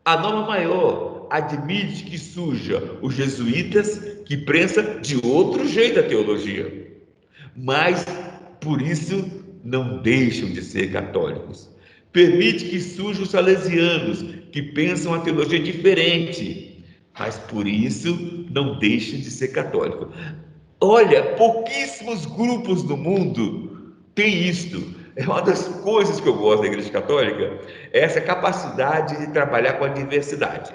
A norma maior admite que surja os jesuítas que pensam de outro jeito a teologia. Mas, por isso, não deixam de ser católicos. Permite que surjam os salesianos que pensam a teologia diferente, mas por isso não deixam de ser católicos. Olha, pouquíssimos grupos no mundo têm isto. É uma das coisas que eu gosto da Igreja Católica, é essa capacidade de trabalhar com a diversidade.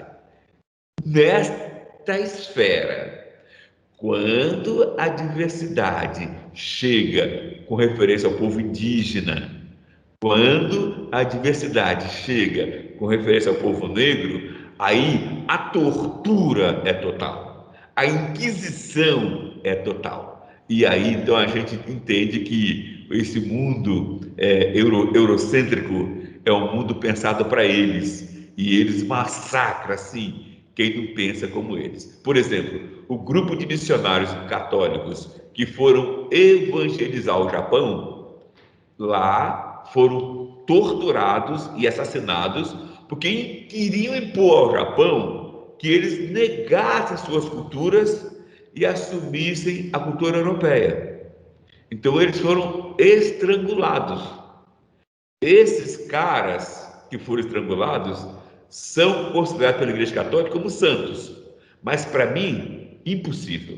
Nesta esfera, quando a diversidade chega com referência ao povo indígena, quando a diversidade chega com referência ao povo negro, aí a tortura é total, a inquisição é total. E aí então a gente entende que esse mundo eurocêntrico é um mundo pensado para eles, e eles massacram assim quem não pensa como eles. Por exemplo, o grupo de missionários católicos que foram evangelizar o Japão, lá foram torturados e assassinados porque queriam impor ao Japão que eles negassem suas culturas e assumissem a cultura europeia. Então eles foram estrangulados. Esses caras que foram estrangulados são considerados pela Igreja Católica como santos, mas para mim, impossível.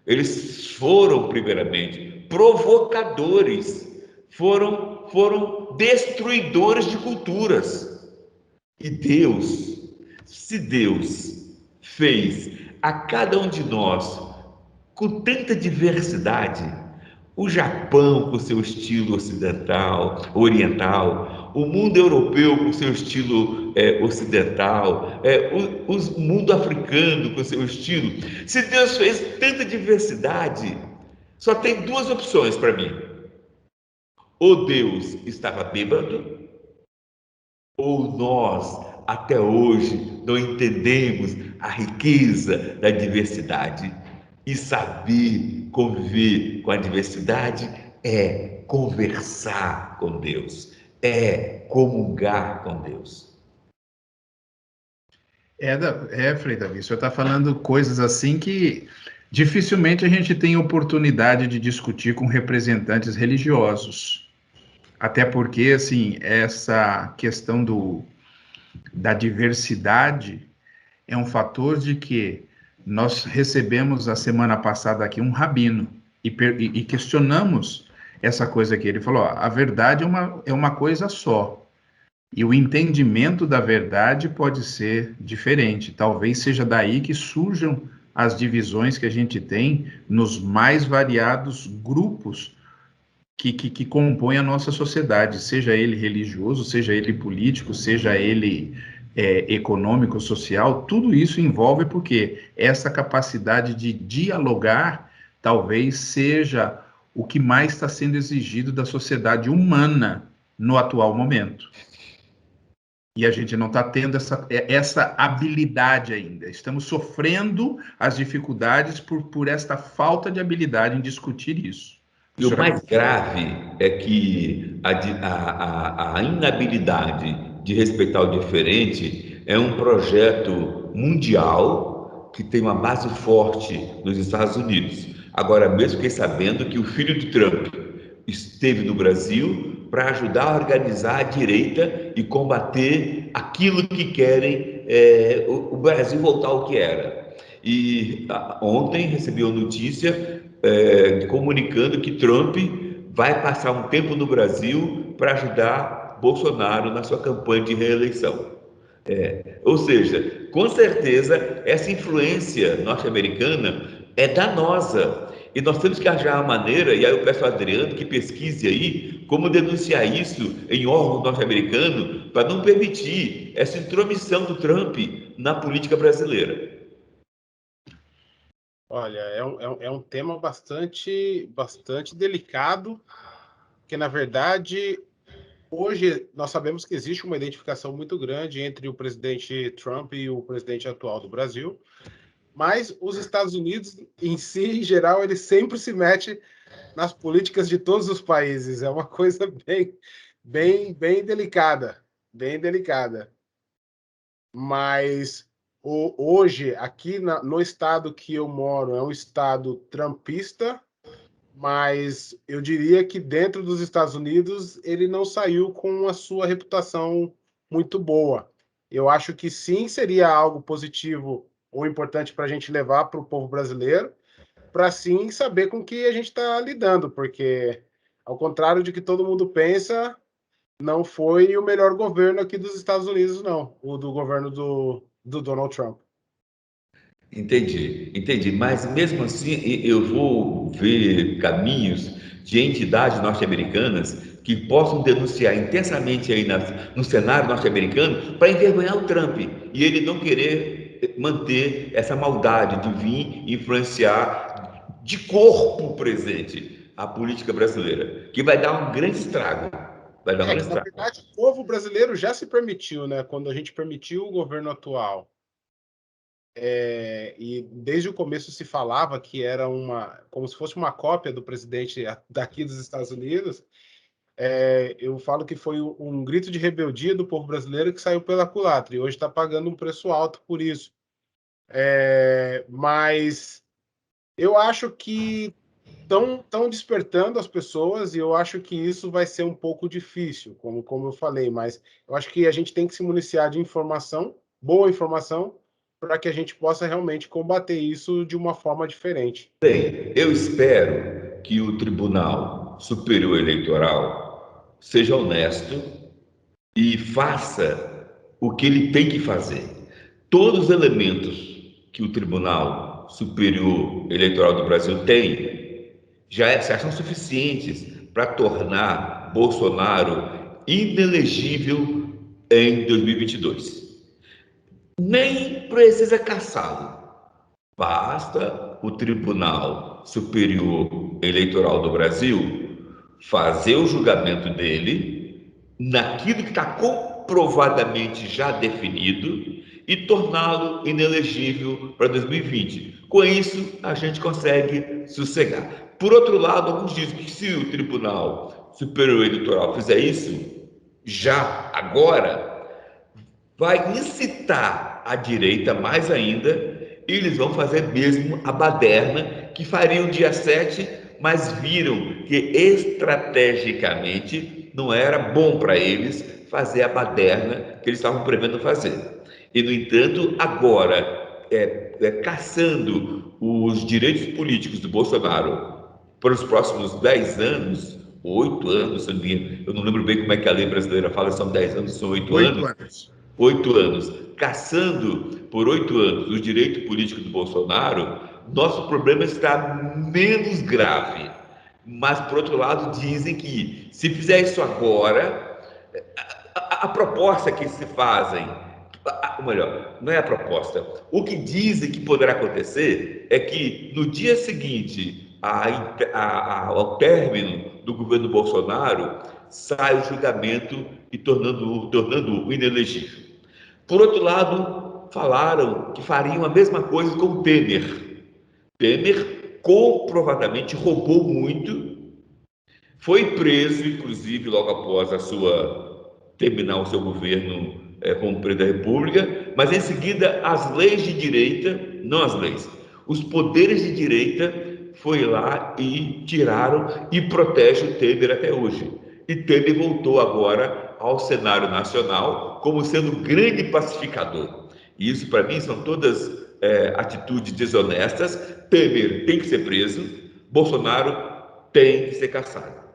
Eles foram, primeiramente, provocadores, foram destruidores de culturas. E Deus, se Deus fez a cada um de nós com tanta diversidade, o Japão com seu estilo ocidental, oriental, o mundo europeu com seu estilo ocidental, o mundo africano com seu estilo. Se Deus fez tanta diversidade, só tem duas opções para mim. Ou Deus estava bêbado, ou nós, até hoje, não entendemos a riqueza da diversidade. E saber conviver com a diversidade é conversar com Deus, é comungar com Deus. Frei Davi, o senhor está falando coisas assim que dificilmente a gente tem oportunidade de discutir com representantes religiosos. Até porque, assim, essa questão da diversidade é um fator de que nós recebemos a semana passada aqui um rabino e questionamos essa coisa que ele falou, ó, a verdade é uma coisa só. E o entendimento da verdade pode ser diferente. Talvez seja daí que surjam as divisões que a gente tem nos mais variados grupos que compõem a nossa sociedade, seja ele religioso, seja ele político, seja ele econômico, social, tudo isso envolve porque essa capacidade de dialogar talvez seja o que mais está sendo exigido da sociedade humana no atual momento. E a gente não está tendo essa habilidade ainda. Estamos sofrendo as dificuldades por esta falta de habilidade em discutir isso. E o mais grave é que a inabilidade de respeitar o diferente é um projeto mundial que tem uma base forte nos Estados Unidos. Agora mesmo fiquei sabendo que o filho de Trump esteve no Brasil para ajudar a organizar a direita e combater aquilo que querem, o Brasil voltar ao que era. E ontem recebi uma notícia comunicando que Trump vai passar um tempo no Brasil para ajudar Bolsonaro na sua campanha de reeleição. Ou seja, com certeza essa influência norte-americana é danosa e nós temos que achar uma maneira, e aí eu peço ao Adriano que pesquise aí como denunciar isso em órgão norte-americano para não permitir essa intromissão do Trump na política brasileira. Olha, é um tema bastante delicado, que na verdade hoje nós sabemos que existe uma identificação muito grande entre o presidente Trump e o presidente atual do Brasil, mas os Estados Unidos em si, em geral, ele sempre se mete nas políticas de todos os países. É uma coisa bem delicada, bem delicada. Mas hoje, aqui no estado que eu moro, é um estado trumpista, mas eu diria que dentro dos Estados Unidos ele não saiu com a sua reputação muito boa. Eu acho que sim, seria algo positivo ou importante para a gente levar para o povo brasileiro, para sim saber com que a gente está lidando, porque, ao contrário de que todo mundo pensa, não foi o melhor governo aqui dos Estados Unidos, não, o do governo do Donald Trump. Entendi. Mas mesmo assim, eu vou ver caminhos de entidades norte-americanas que possam denunciar intensamente aí no cenário norte-americano para envergonhar o Trump e ele não querer manter essa maldade de vir influenciar de corpo presente a política brasileira, que vai dar um grande estrago. Vai dar um grande Na estrago. verdade, o povo brasileiro já se permitiu, né? Quando a gente permitiu o governo atual. E desde o começo se falava que era como se fosse uma cópia do presidente daqui dos Estados Unidos. Eu falo que foi um grito de rebeldia do povo brasileiro que saiu pela culatra e hoje está pagando um preço alto por isso. Mas eu acho que estão despertando as pessoas e eu acho que isso vai ser um pouco difícil, como eu falei, mas eu acho que a gente tem que se municiar de informação, boa informação, para que a gente possa realmente combater isso de uma forma diferente. Bem, eu espero que o Tribunal Superior Eleitoral seja honesto e faça o que ele tem que fazer. Todos os elementos que o Tribunal Superior Eleitoral do Brasil tem já são suficientes para tornar Bolsonaro inelegível em 2022. Nem precisa caçá-lo. Basta o Tribunal Superior Eleitoral do Brasil fazer o julgamento dele naquilo que está comprovadamente já definido e torná-lo inelegível para 2020. Com isso, a gente consegue sossegar. Por outro lado, alguns dizem que se o Tribunal Superior Eleitoral fizer isso, já agora, vai incitar a direita mais ainda, e eles vão fazer mesmo a baderna que fariam dia 7, mas viram que estrategicamente não era bom para eles fazer a baderna que eles estavam prevendo fazer. E, no entanto, agora, caçando os direitos políticos do Bolsonaro para os próximos 10 anos, 8 anos, eu não lembro bem como é que a lei brasileira fala, são 10 anos, são 8 anos. 8 anos. 8 anos, caçando por 8 anos o direito político do Bolsonaro, nosso problema está menos grave. Mas, por outro lado, dizem que se fizer isso agora, a proposta que se fazem, ou melhor, não é a proposta, o que dizem que poderá acontecer é que no dia seguinte ao término do governo Bolsonaro, sai o julgamento e tornando-o inelegível. Por outro lado, falaram que fariam a mesma coisa com Temer. Temer comprovadamente roubou muito, foi preso, inclusive, logo após terminar o seu governo como presidente da República, mas em seguida as leis de direita, não as leis, os poderes de direita foi lá e tiraram e protege o Temer até hoje. E Temer voltou agora ao cenário nacional como sendo um grande pacificador. E isso, para mim, são todas atitudes desonestas. Temer tem que ser preso, Bolsonaro tem que ser caçado.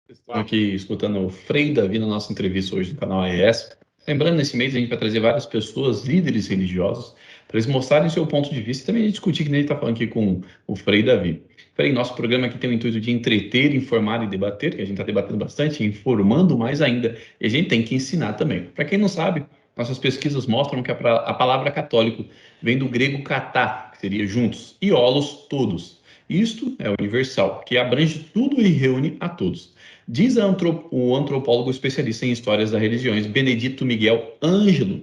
Estou aqui escutando o Frei Davi na nossa entrevista hoje no canal AES. Lembrando, nesse mês a gente vai trazer várias pessoas, líderes religiosos, para eles mostrarem o seu ponto de vista e também discutir, que nem ele está falando aqui com o Frei Davi. Frei, nosso programa aqui tem o intuito de entreter, informar e debater, que a gente está debatendo bastante, informando mais ainda, e a gente tem que ensinar também. Para quem não sabe, nossas pesquisas mostram que a palavra católico vem do grego katá, que seria juntos, e holos, todos. Isto é universal, que abrange tudo e reúne a todos. Diz o antropólogo especialista em histórias das religiões, Benedito Miguel Ângelo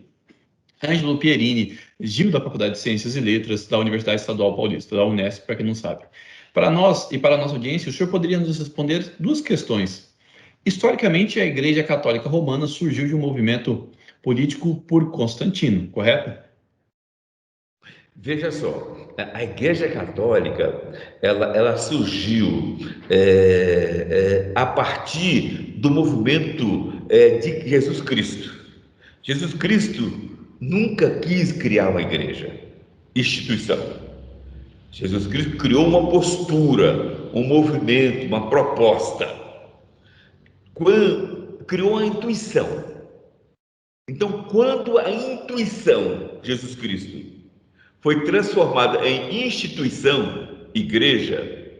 Pierini, Gil da Faculdade de Ciências e Letras da Universidade Estadual Paulista, da Unesp, para quem não sabe. Para nós e para a nossa audiência, o senhor poderia nos responder duas questões. Historicamente, a Igreja Católica Romana surgiu de um movimento político por Constantino, correto? Veja só, a Igreja Católica, ela surgiu a partir do movimento de Jesus Cristo. Jesus Cristo nunca quis criar uma igreja, instituição. Jesus Cristo criou uma postura, um movimento, uma proposta. Criou uma intuição. Então, quando a intuição, Jesus Cristo, foi transformada em instituição, igreja,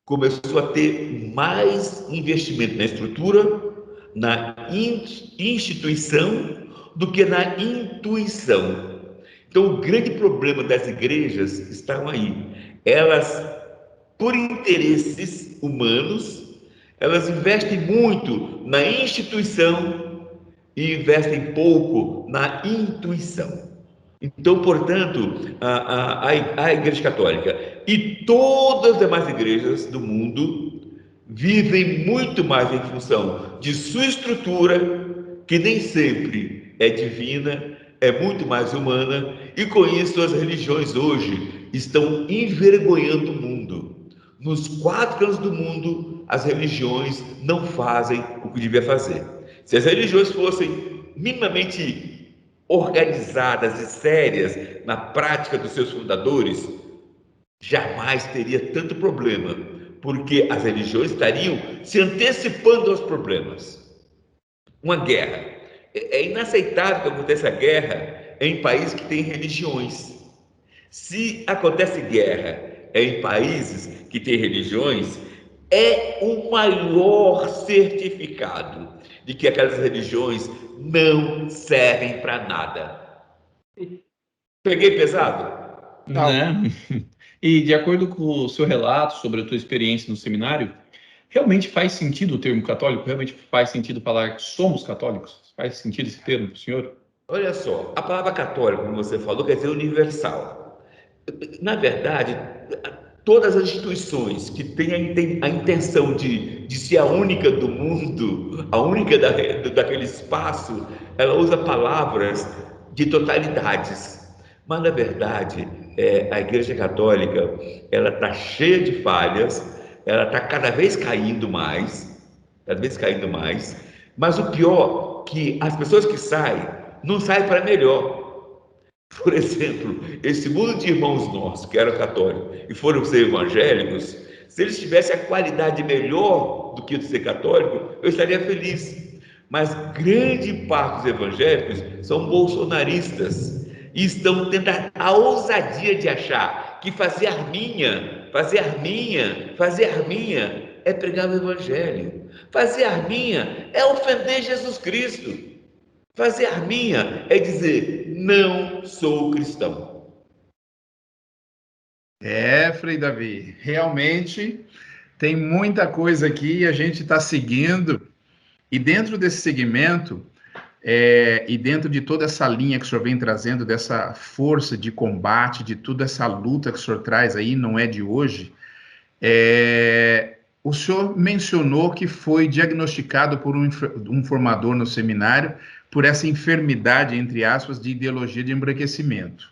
começou a ter mais investimento na estrutura, na instituição, do que na intuição. Então, o grande problema das igrejas estão aí. Elas, por interesses humanos, elas investem muito na instituição e investem pouco na intuição. Então, portanto, a Igreja Católica e todas as demais igrejas do mundo vivem muito mais em função de sua estrutura, que nem sempre é divina, é muito mais humana, e com isso as religiões hoje estão envergonhando o mundo. Nos 4 cantos do mundo, as religiões não fazem o que devia fazer. Se as religiões fossem minimamente organizadas e sérias na prática dos seus fundadores, jamais teria tanto problema, porque as religiões estariam se antecipando aos problemas. Uma guerra. É inaceitável que aconteça guerra em países que têm religiões. Se acontece guerra em países que têm religiões, é o maior certificado de que aquelas religiões não servem para nada. Peguei pesado? Não. Né? E de acordo com o seu relato sobre a tua experiência no seminário, realmente faz sentido o termo católico? Realmente faz sentido falar que somos católicos? Faz sentido esse termo para o senhor? Olha só, a palavra católica, como você falou, quer dizer universal. Na verdade, todas as instituições que têm a intenção de ser a única do mundo, a única daquele espaço, ela usa palavras de totalidades. Mas, na verdade, a Igreja Católica, ela está cheia de falhas, ela está cada vez caindo mais, mas o pior, que as pessoas que saem, não saem para melhor. Por exemplo, esse mundo de irmãos nossos que eram católicos e foram ser evangélicos, se eles tivessem a qualidade melhor do que de ser católico, eu estaria feliz. Mas grande parte dos evangélicos são bolsonaristas e estão tendo a ousadia de achar que fazer arminha é pregar o evangelho. Fazer arminha é ofender Jesus Cristo. Fazer arminha é dizer, não sou cristão. Frei Davi, realmente tem muita coisa aqui e a gente está seguindo. E dentro desse segmento, e dentro de toda essa linha que o senhor vem trazendo, dessa força de combate, de toda essa luta que o senhor traz aí, não é de hoje, o senhor mencionou que foi diagnosticado por um formador no seminário por essa enfermidade, entre aspas, de ideologia de embranquecimento.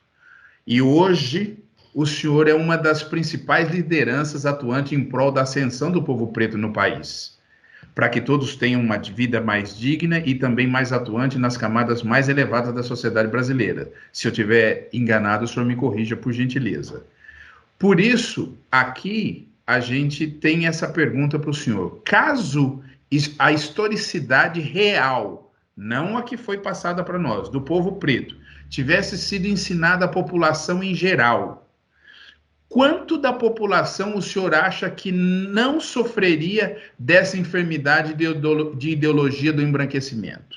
E hoje o senhor é uma das principais lideranças atuantes em prol da ascensão do povo preto no país, para que todos tenham uma vida mais digna e também mais atuante nas camadas mais elevadas da sociedade brasileira. Se eu estiver enganado, o senhor me corrija, por gentileza. Por isso, aqui a gente tem essa pergunta para o senhor. Caso a historicidade real, não a que foi passada para nós, do povo preto, tivesse sido ensinada à população em geral, quanto da população o senhor acha que não sofreria dessa enfermidade de ideologia do embranquecimento?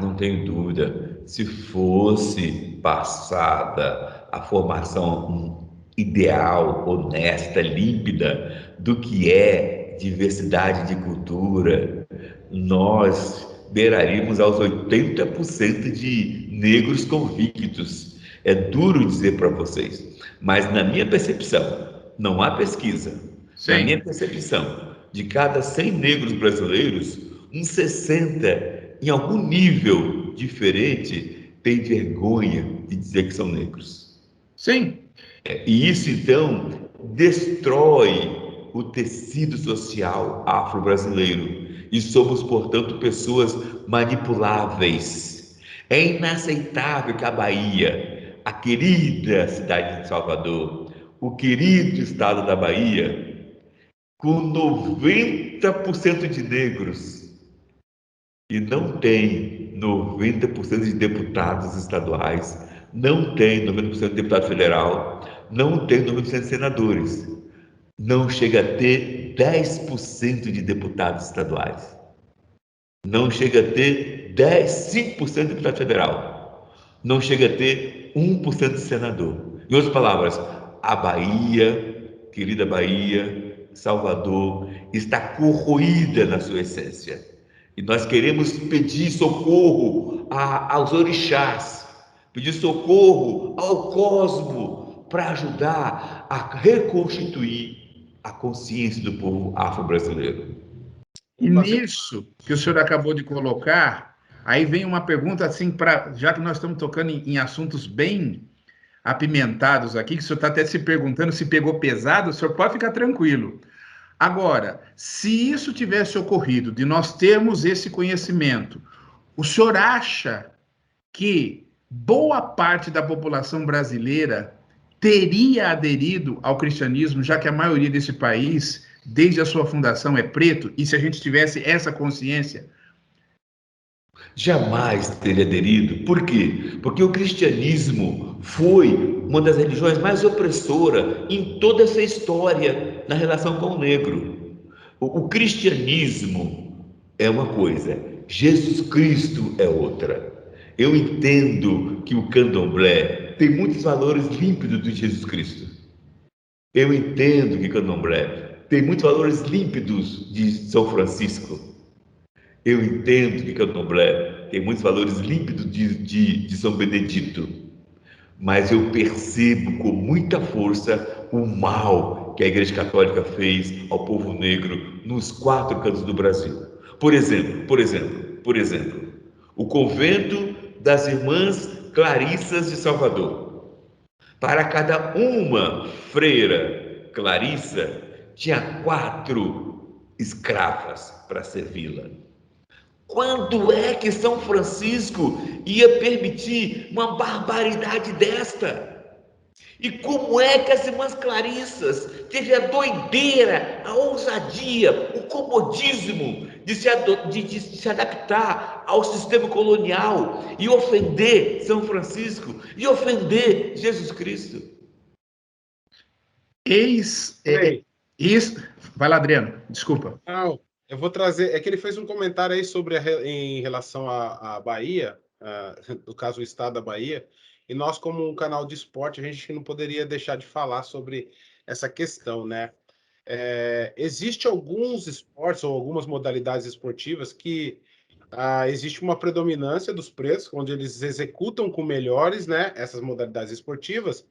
Não tenho dúvida. Se fosse passada a formação ideal, honesta, límpida do que é diversidade de cultura, nós beiraríamos aos 80% de negros convictos. É duro dizer para vocês, mas na minha percepção, não há pesquisa, na minha Sim. percepção, de cada 100 negros brasileiros, uns 60, em algum nível diferente, tem vergonha de dizer que são negros. Sim. E isso, então, destrói o tecido social afro-brasileiro. E somos, portanto, pessoas manipuláveis. É inaceitável que a Bahia, a querida cidade de Salvador, o querido estado da Bahia, com 90% de negros, e não tem 90% de deputados estaduais, não tem 90% de deputado federal, não tem 90% de senadores, não chega a ter 10% de deputados estaduais, não chega a ter 5% de deputado federal, não chega a ter 1% de senador. Em outras palavras, a Bahia, querida Bahia, Salvador, está corroída na sua essência. E nós queremos pedir socorro aos orixás, pedir socorro ao cosmo para ajudar a reconstituir a consciência do povo afro-brasileiro. E nisso que o senhor acabou de colocar, aí vem uma pergunta assim, já que nós estamos tocando em assuntos bem apimentados aqui, que o senhor está até se perguntando se pegou pesado, o senhor pode ficar tranquilo. Agora, se isso tivesse ocorrido, de nós termos esse conhecimento, o senhor acha que boa parte da população brasileira teria aderido ao cristianismo, já que a maioria desse país, desde a sua fundação, é preto? E se a gente tivesse essa consciência? Jamais teria aderido. Por quê? Porque o cristianismo foi uma das religiões mais opressoras em toda essa história na relação com o negro. O cristianismo é uma coisa, Jesus Cristo é outra. Eu entendo que o candomblé tem muitos valores límpidos de Jesus Cristo. Eu entendo que o candomblé tem muitos valores límpidos de São Francisco. Eu entendo que candomblé tem muitos valores límpidos de São Benedito, mas eu percebo com muita força o mal que a Igreja Católica fez ao povo negro nos 4 cantos do Brasil. Por exemplo, o convento das Irmãs Clarissas de Salvador. Para cada uma freira Clarissa, tinha 4 escravas para servi-la. Quando é que São Francisco ia permitir uma barbaridade desta? E como é que as Irmãs Clarissas teve a doideira, a ousadia, o comodismo de se adaptar ao sistema colonial e ofender São Francisco e ofender Jesus Cristo? Isso. Vai lá, Adriano, desculpa. Não, eu vou trazer. É que ele fez um comentário aí sobre em relação à Bahia, no caso o estado da Bahia, e nós, como um canal de esporte, a gente não poderia deixar de falar sobre essa questão, né? Existe alguns esportes ou algumas modalidades esportivas que existe uma predominância dos preços, onde eles executam com melhores, né, essas modalidades esportivas.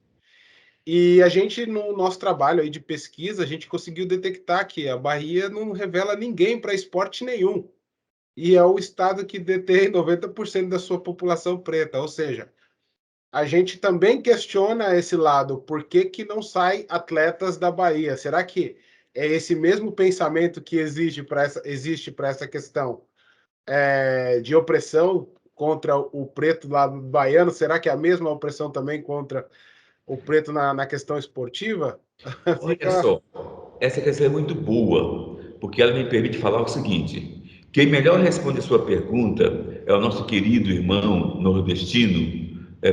E a gente, no nosso trabalho aí de pesquisa, a gente conseguiu detectar que a Bahia não revela ninguém para esporte nenhum. E é o estado que detém 90% da sua população preta. Ou seja, a gente também questiona esse lado. Por que que não saem atletas da Bahia? Será que é esse mesmo pensamento que existe para essa questão de opressão contra o preto lá baiano? Será que é a mesma opressão também contra o preto na questão esportiva? Olha só, essa questão é muito boa, porque ela me permite falar o seguinte: quem melhor responde a sua pergunta é o nosso querido irmão nordestino,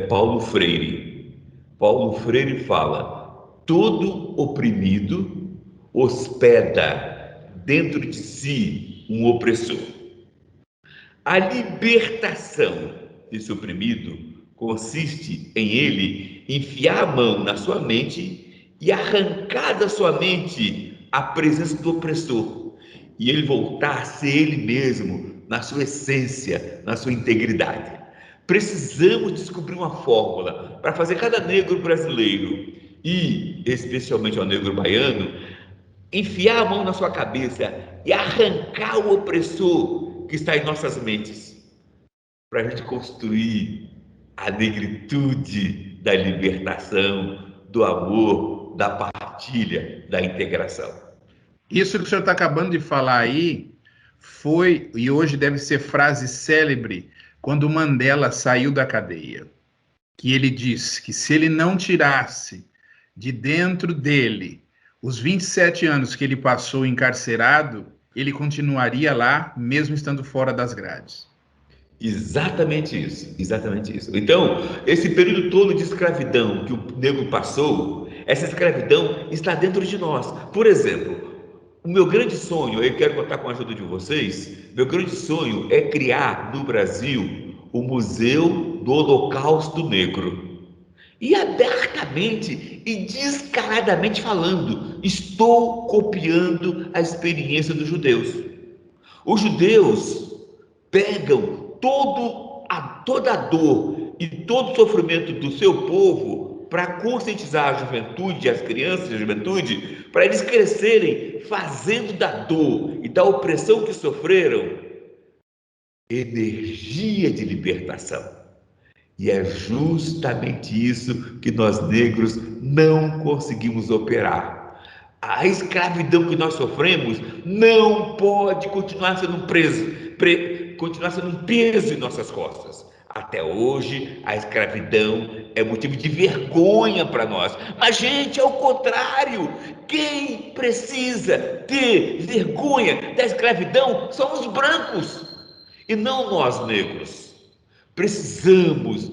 Paulo Freire. Paulo Freire fala: todo oprimido hospeda dentro de si um opressor. A libertação desse oprimido consiste em ele enfiar a mão na sua mente e arrancar da sua mente a presença do opressor, e ele voltar a ser ele mesmo, na sua essência, na sua integridade. Precisamos descobrir uma fórmula para fazer cada negro brasileiro, e especialmente ao negro baiano, enfiar a mão na sua cabeça e arrancar o opressor que está em nossas mentes, para a gente construir a negritude da libertação, do amor, da partilha, da integração. Isso que o senhor está acabando de falar aí foi, e hoje deve ser frase célebre, quando Mandela saiu da cadeia, que ele disse que se ele não tirasse de dentro dele os 27 anos que ele passou encarcerado, ele continuaria lá, mesmo estando fora das grades. Exatamente isso, exatamente isso. Então, esse período todo de escravidão que o negro passou, essa escravidão está dentro de nós. Por exemplo, o meu grande sonho, eu quero contar com a ajuda de vocês, meu grande sonho é criar no Brasil o Museu do Holocausto Negro. E abertamente e descaradamente falando, estou copiando a experiência dos judeus. Os judeus pegam toda a dor e todo o sofrimento do seu povo para conscientizar a juventude, as crianças e a juventude, para eles crescerem fazendo da dor e da opressão que sofreram energia de libertação. E é justamente isso que nós negros não conseguimos operar. A escravidão que nós sofremos não pode continuar sendo continuar sendo um peso em nossas costas. Até hoje, a escravidão é motivo de vergonha para nós. Mas, gente, é o contrário. Quem precisa ter vergonha da escravidão são os brancos, e não nós negros. Precisamos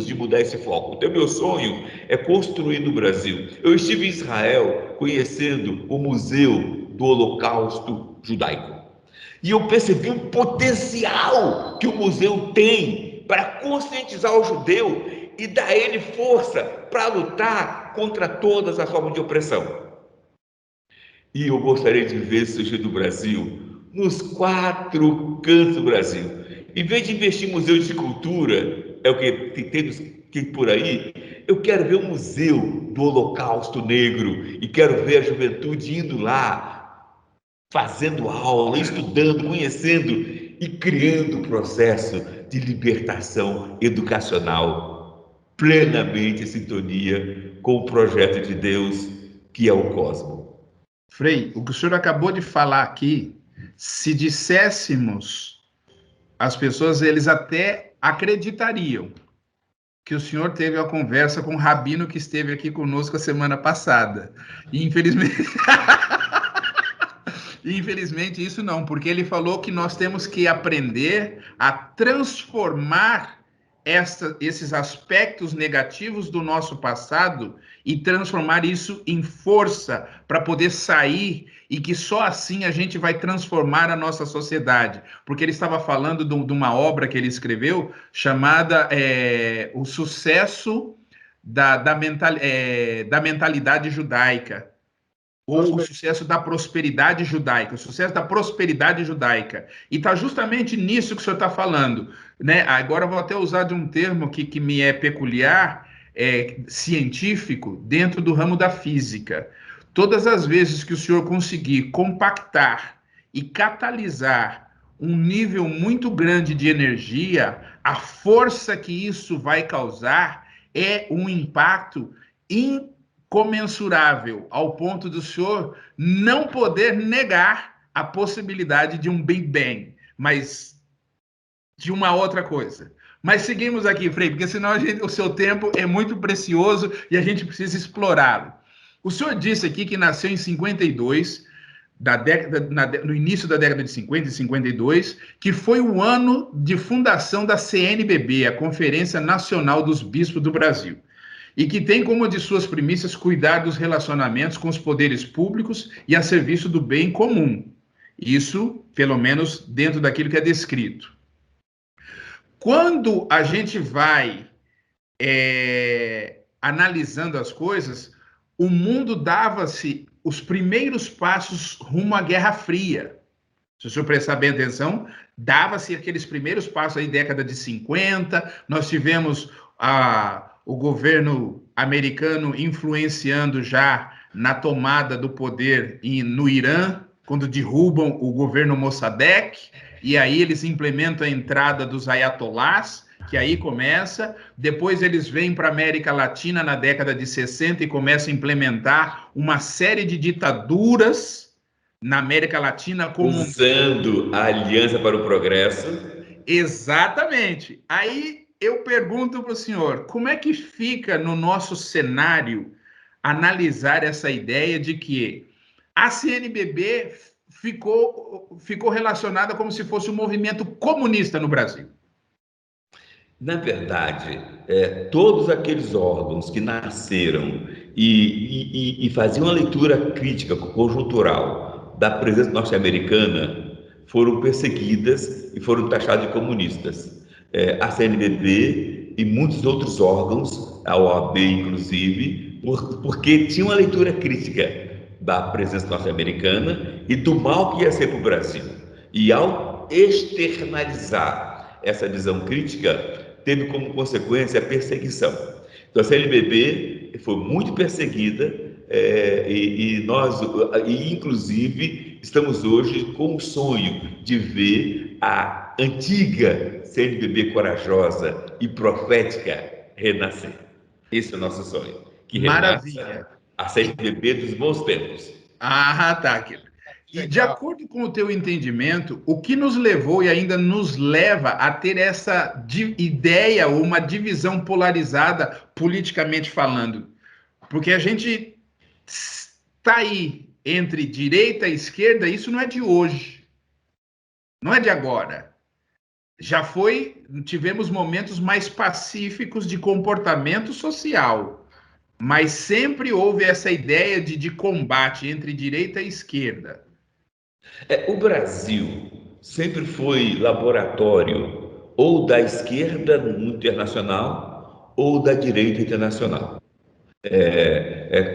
de mudar esse foco. Então, meu sonho é construir no Brasil. Eu estive em Israel conhecendo o Museu do Holocausto Judaico. E eu percebi o potencial que o museu tem para conscientizar o judeu e dar a ele força para lutar contra todas as formas de opressão. E eu gostaria de ver isso surgir no Brasil, nos 4 cantos do Brasil. Em vez de investir em museu de cultura, é o que tem por aí, eu quero ver o museu do Holocausto Negro e quero ver a juventude indo lá, fazendo aula, estudando, conhecendo e criando um processo de libertação educacional plenamente em sintonia com o projeto de Deus, que é o cosmos. Frei, o que o senhor acabou de falar aqui, se disséssemos, as pessoas, eles até acreditariam que o senhor teve uma conversa com o rabino que esteve aqui conosco a semana passada. E infelizmente, infelizmente isso não, porque ele falou que nós temos que aprender a transformar esses aspectos negativos do nosso passado e transformar isso em força para poder sair, e que só assim a gente vai transformar a nossa sociedade. Porque ele estava falando de uma obra que ele escreveu chamada O Sucesso da Mentalidade Judaica, ou o sucesso da prosperidade judaica, o sucesso da prosperidade judaica. E está justamente nisso que o senhor está falando, né? Agora eu vou até usar de um termo que me é peculiar, científico, dentro do ramo da física. Todas as vezes que o senhor conseguir compactar e catalisar um nível muito grande de energia, a força que isso vai causar é um impacto incomensurável, ao ponto do senhor não poder negar a possibilidade de um Big Bang, mas de uma outra coisa. Mas seguimos aqui, Frei, porque senão o seu tempo é muito precioso e a gente precisa explorá-lo. O senhor disse aqui que nasceu em 52, no início da década de 50 e 52, que foi o ano de fundação da CNBB, a Conferência Nacional dos Bispos do Brasil, e que tem como de suas premissas cuidar dos relacionamentos com os poderes públicos e a serviço do bem comum. Isso, pelo menos, dentro daquilo que é descrito. Quando a gente vai analisando as coisas, o mundo dava-se os primeiros passos rumo à Guerra Fria. Se o senhor prestar bem atenção, dava-se aqueles primeiros passos aí, década de 50, nós tivemos o governo americano influenciando já na tomada do poder no Irã, quando derrubam o governo Mossadegh, e aí eles implementam a entrada dos ayatolás, que aí começa. Depois eles vêm para a América Latina na década de 60 e começam a implementar uma série de ditaduras na América Latina como usando a Aliança para o Progresso. Exatamente. Aí eu pergunto para o senhor, como é que fica no nosso cenário analisar essa ideia de que a CNBB ficou relacionada como se fosse um movimento comunista no Brasil? Na verdade, todos aqueles órgãos que nasceram e faziam uma leitura crítica, conjuntural da presença norte-americana foram perseguidas e foram taxadas de comunistas. A CNBB e muitos outros órgãos, a OAB inclusive, porque tinham uma leitura crítica da presença norte-americana e do mal que ia ser para o Brasil. E ao externalizar essa visão crítica, teve como consequência a perseguição. Então a CNBB foi muito perseguida e inclusive estamos hoje com o sonho de ver a antiga CNBB corajosa e profética renascer. Esse é o nosso sonho. Que Maravilha. A CNBB dos bons tempos. Ah, tá. E de acordo com o teu entendimento, o que nos levou e ainda nos leva a ter essa ideia ou uma divisão polarizada politicamente falando? Porque a gente está aí entre direita e esquerda, isso não é de hoje, não é de agora. Já tivemos momentos mais pacíficos de comportamento social, mas sempre houve essa ideia de combate entre direita e esquerda. O Brasil sempre foi laboratório ou da esquerda internacional ou da direita internacional.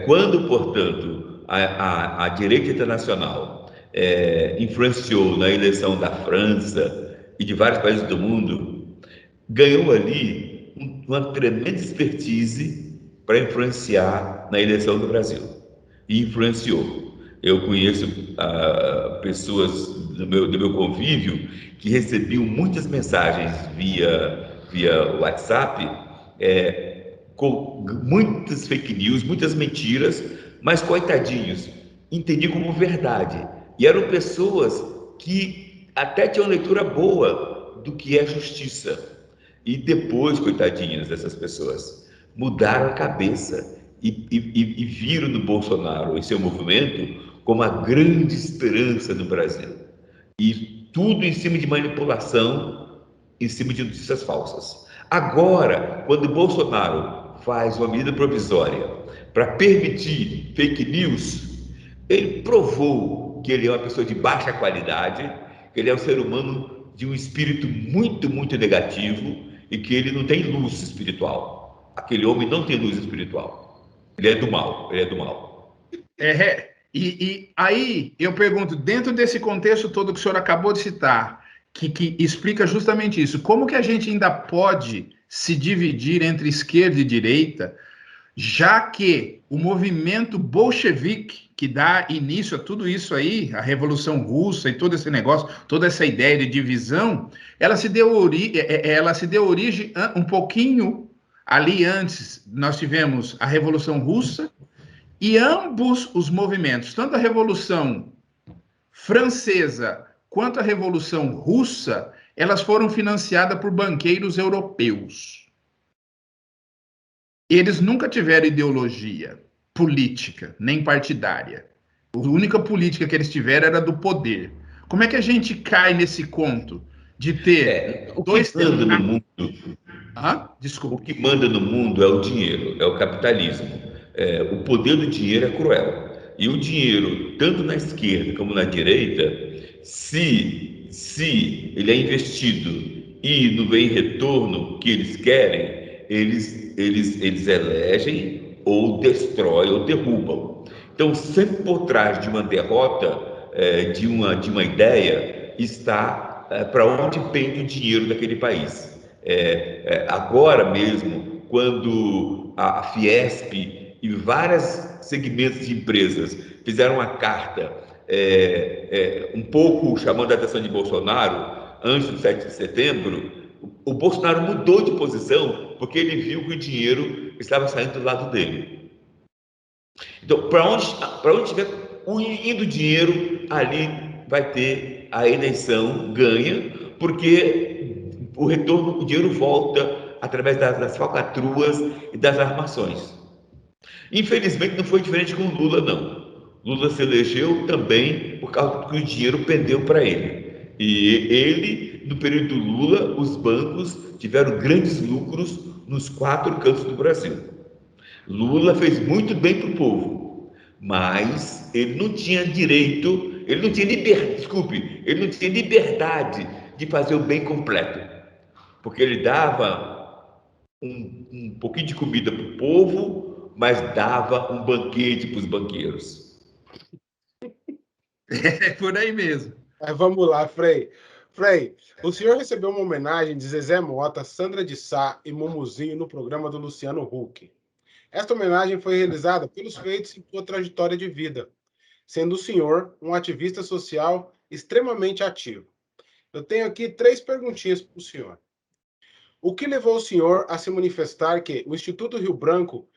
Quando, portanto, a direita internacional influenciou na eleição da França e de vários países do mundo, ganhou ali uma tremenda expertise para influenciar na eleição do Brasil. E influenciou. Eu conheço pessoas do meu convívio que recebiam muitas mensagens via WhatsApp, com muitas fake news, muitas mentiras, mas coitadinhos, entendi como verdade. E eram pessoas que até tinham leitura boa do que é justiça. E depois, coitadinhas dessas pessoas, mudaram a cabeça e viram no Bolsonaro e seu movimento como a grande esperança do Brasil. E tudo em cima de manipulação, em cima de notícias falsas. Agora, quando Bolsonaro faz uma medida provisória para permitir fake news, ele provou que ele é uma pessoa de baixa qualidade, que ele é um ser humano de um espírito muito, muito negativo e que ele não tem luz espiritual. Aquele homem não tem luz espiritual. Ele é do mal, ele é do mal. E aí eu pergunto, dentro desse contexto todo que o senhor acabou de citar, que explica justamente isso, como que a gente ainda pode se dividir entre esquerda e direita, já que o movimento bolchevique, que dá início a tudo isso aí, a Revolução Russa e todo esse negócio, toda essa ideia de divisão, ela se deu origem um pouquinho ali antes. Nós tivemos a Revolução Russa e ambos os movimentos, tanto a Revolução Francesa quanto a Revolução Russa, elas foram financiadas por banqueiros europeus. Eles nunca tiveram ideologia política, nem partidária. A única política que eles tiveram era do poder. Como é que a gente cai nesse conto de ter o que manda no mundo? Desculpa. O que manda no mundo é o dinheiro, é o capitalismo. O poder do dinheiro é cruel. E o dinheiro, tanto na esquerda como na direita, se ele é investido e não vem retorno que eles querem, eles elegem ou destroem ou derrubam. Então, sempre por trás de uma derrota, de uma ideia, está para onde pende o dinheiro daquele país. Agora mesmo, quando a Fiesp e vários segmentos de empresas fizeram uma carta um pouco chamando a atenção de Bolsonaro, antes do 7 de setembro, o Bolsonaro mudou de posição porque ele viu que o dinheiro estava saindo do lado dele. Então, para onde tiver indo dinheiro, ali vai ter a eleição ganha, porque o dinheiro volta através das falcatruas e das armações. Infelizmente, não foi diferente com o Lula, não. Lula se elegeu também por causa que o dinheiro pendeu para ele. E ele, no período do Lula, os bancos tiveram grandes lucros nos 4 cantos do Brasil. Lula fez muito bem para o povo, mas ele não tinha direito, ele não tinha liberdade de fazer o bem completo, porque ele dava um pouquinho de comida para o povo, mas dava um banquete para os banqueiros. É por aí mesmo. Vamos lá, Frei. Frei, o senhor recebeu uma homenagem de Zezé Mota, Sandra de Sá e Mumuzinho no programa do Luciano Huck. Esta homenagem foi realizada pelos feitos em sua trajetória de vida, sendo o senhor um ativista social extremamente ativo. Eu tenho aqui 3 perguntinhas para o senhor. O que levou o senhor a se manifestar que o Instituto Rio Branco,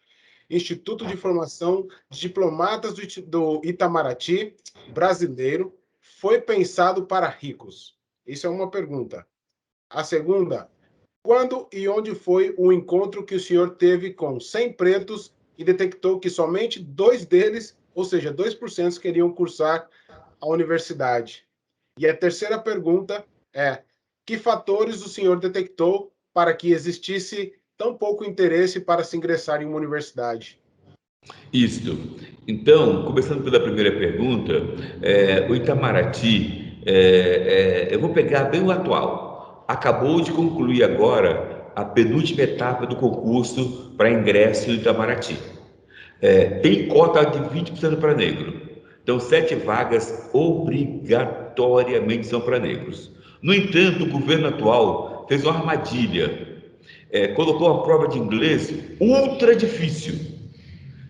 Instituto de Formação de Diplomatas do Itamaraty brasileiro, foi pensado para ricos? Isso é uma pergunta. A segunda, quando e onde foi o encontro que o senhor teve com 100 pretos e detectou que somente 2 deles, ou seja, 2%, queriam cursar a universidade? E a terceira pergunta é, que fatores o senhor detectou para que existisse tão pouco interesse para se ingressar em uma universidade? Isso. Então, começando pela primeira pergunta, o Itamaraty, eu vou pegar bem o atual. Acabou de concluir agora a penúltima etapa do concurso para ingresso no Itamaraty. Tem cota de 20% para negro. Então, 7 vagas obrigatoriamente são para negros. No entanto, o governo atual fez uma armadilha, colocou a prova de inglês ultra difícil.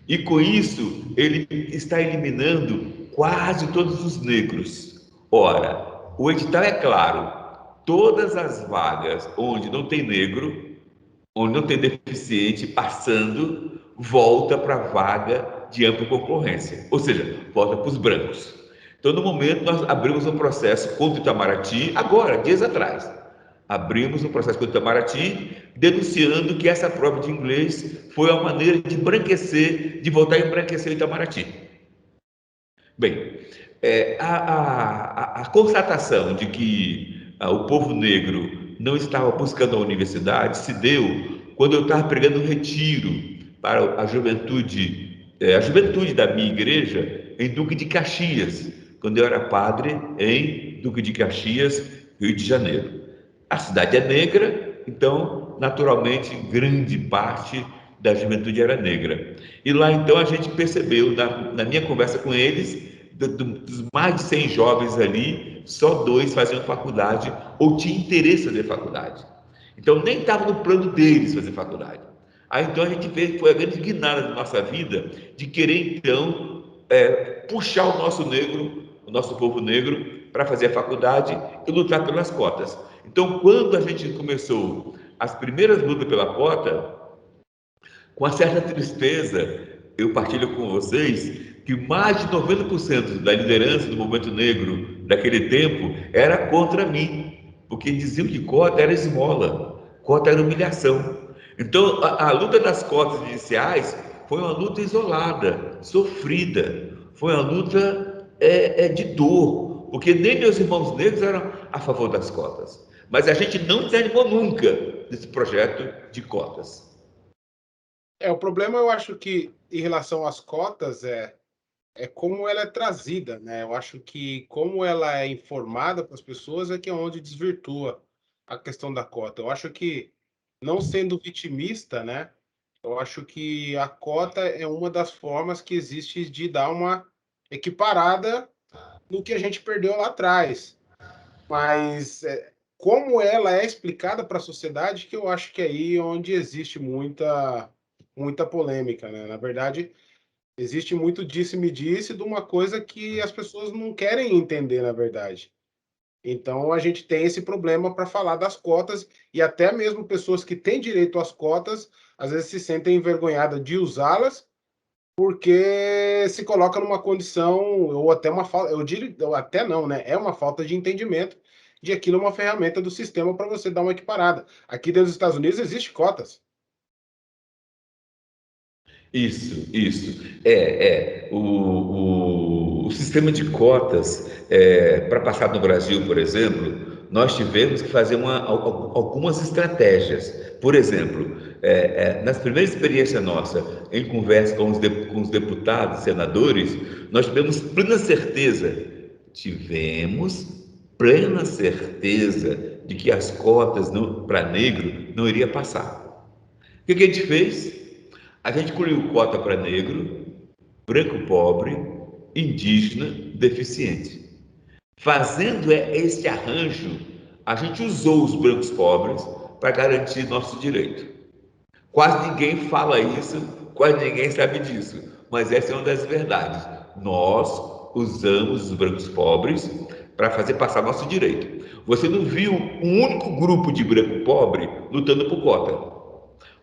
E com isso, ele está eliminando quase todos os negros. Ora, o edital é claro: todas as vagas onde não tem negro, onde não tem deficiente passando, volta para a vaga de ampla concorrência, ou seja, volta para os brancos. Então, no momento, nós abrimos um processo contra o Itamaraty, agora, dias atrás. Abrimos um processo contra o Itamaraty, denunciando que essa prova de inglês foi uma maneira de embranquecer, de voltar a embranquecer o Itamaraty. Bem, a constatação de que o povo negro não estava buscando a universidade se deu quando eu estava pregando um retiro para a juventude da minha igreja em Duque de Caxias, quando eu era padre em Duque de Caxias, Rio de Janeiro. A cidade é negra, então, naturalmente, grande parte da juventude era negra. E lá, então, a gente percebeu, na minha conversa com eles, dos mais de 100 jovens ali, só 2 faziam faculdade ou tinham interesse em fazer faculdade. Então, nem estava no plano deles fazer faculdade. Aí, então, a gente vê que foi a grande guinada da nossa vida de querer, então, puxar o nosso negro, o nosso povo negro, para fazer a faculdade e lutar pelas cotas. Então, quando a gente começou as primeiras lutas pela cota, com uma certa tristeza, eu partilho com vocês que mais de 90% da liderança do movimento negro daquele tempo era contra mim, porque diziam que cota era esmola, cota era humilhação. Então, a luta das cotas iniciais foi uma luta isolada, sofrida, foi uma luta de dor, porque nem meus irmãos negros eram a favor das cotas. Mas a gente não desanimou nunca desse projeto de cotas. O problema eu acho que em relação às cotas é como ela é trazida, né? Eu acho que como ela é informada para as pessoas é que é onde desvirtua a questão da cota. Eu acho que, não sendo vitimista, né? Eu acho que a cota é uma das formas que existe de dar uma equiparada no que a gente perdeu lá atrás. Mas como ela é explicada para a sociedade, que eu acho que é aí onde existe muita polêmica, né? Na verdade, existe muito disse-me-disse de uma coisa que as pessoas não querem entender, na verdade. Então, a gente tem esse problema para falar das cotas, e até mesmo pessoas que têm direito às cotas, às vezes se sentem envergonhadas de usá-las, porque se coloca numa condição, ou até uma falta, eu diria, ou até não, né? É uma falta de entendimento de aquilo é uma ferramenta do sistema para você dar uma equiparada. Aqui dentro dos Estados Unidos existe cotas. Isso. O sistema de cotas, para passar no Brasil, por exemplo, nós tivemos que fazer algumas estratégias. Por exemplo, nas primeiras experiências nossas, em conversa com os deputados, senadores, nós tivemos plena certeza de que as cotas para negro não iria passar. O que a gente fez? A gente incluiu cota para negro, branco pobre, indígena, deficiente. Fazendo esse arranjo, a gente usou os brancos pobres para garantir nosso direito. Quase ninguém fala isso, quase ninguém sabe disso, mas essa é uma das verdades. Nós usamos os brancos pobres para fazer passar nosso direito. Você não viu um único grupo de branco pobre lutando por cota,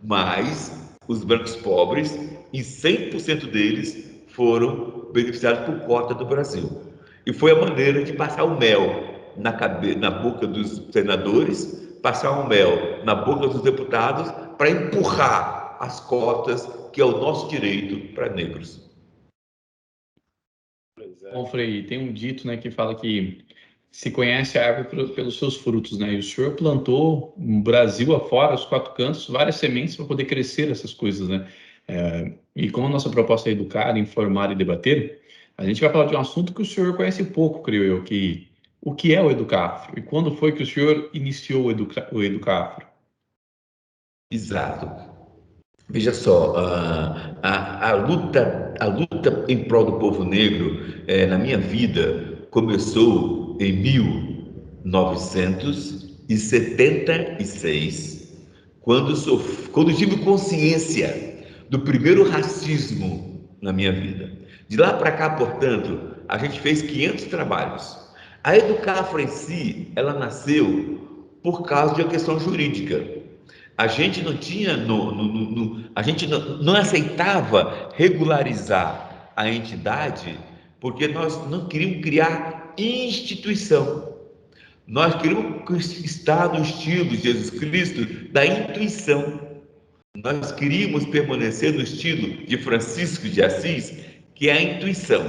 mas os brancos pobres, e 100% deles foram beneficiados por cota do Brasil. E foi a maneira de passar o mel na boca dos senadores, passar o mel na boca dos deputados, para empurrar as cotas, que é o nosso direito para negros. Bom, Frei, tem um dito, né, que fala que se conhece a árvore pelos seus frutos, né? E o senhor plantou no Brasil afora, os 4 cantos, várias sementes para poder crescer essas coisas, né? E como a nossa proposta é educar, informar e debater, a gente vai falar de um assunto que o senhor conhece pouco, creio eu, que o que é o Educafro e quando foi que o senhor iniciou o Educafro? Exato. Veja só, a luta em prol do povo negro, na minha vida, começou em 1976, quando tive consciência do primeiro racismo na minha vida. De lá para cá, portanto, a gente fez 500 trabalhos. A Educafro em si, ela nasceu por causa de uma questão jurídica. A gente não tinha, a gente não aceitava regularizar a entidade porque nós não queríamos criar instituição. Nós queríamos estar no estilo de Jesus Cristo da intuição. Nós queríamos permanecer no estilo de Francisco de Assis, que é a intuição.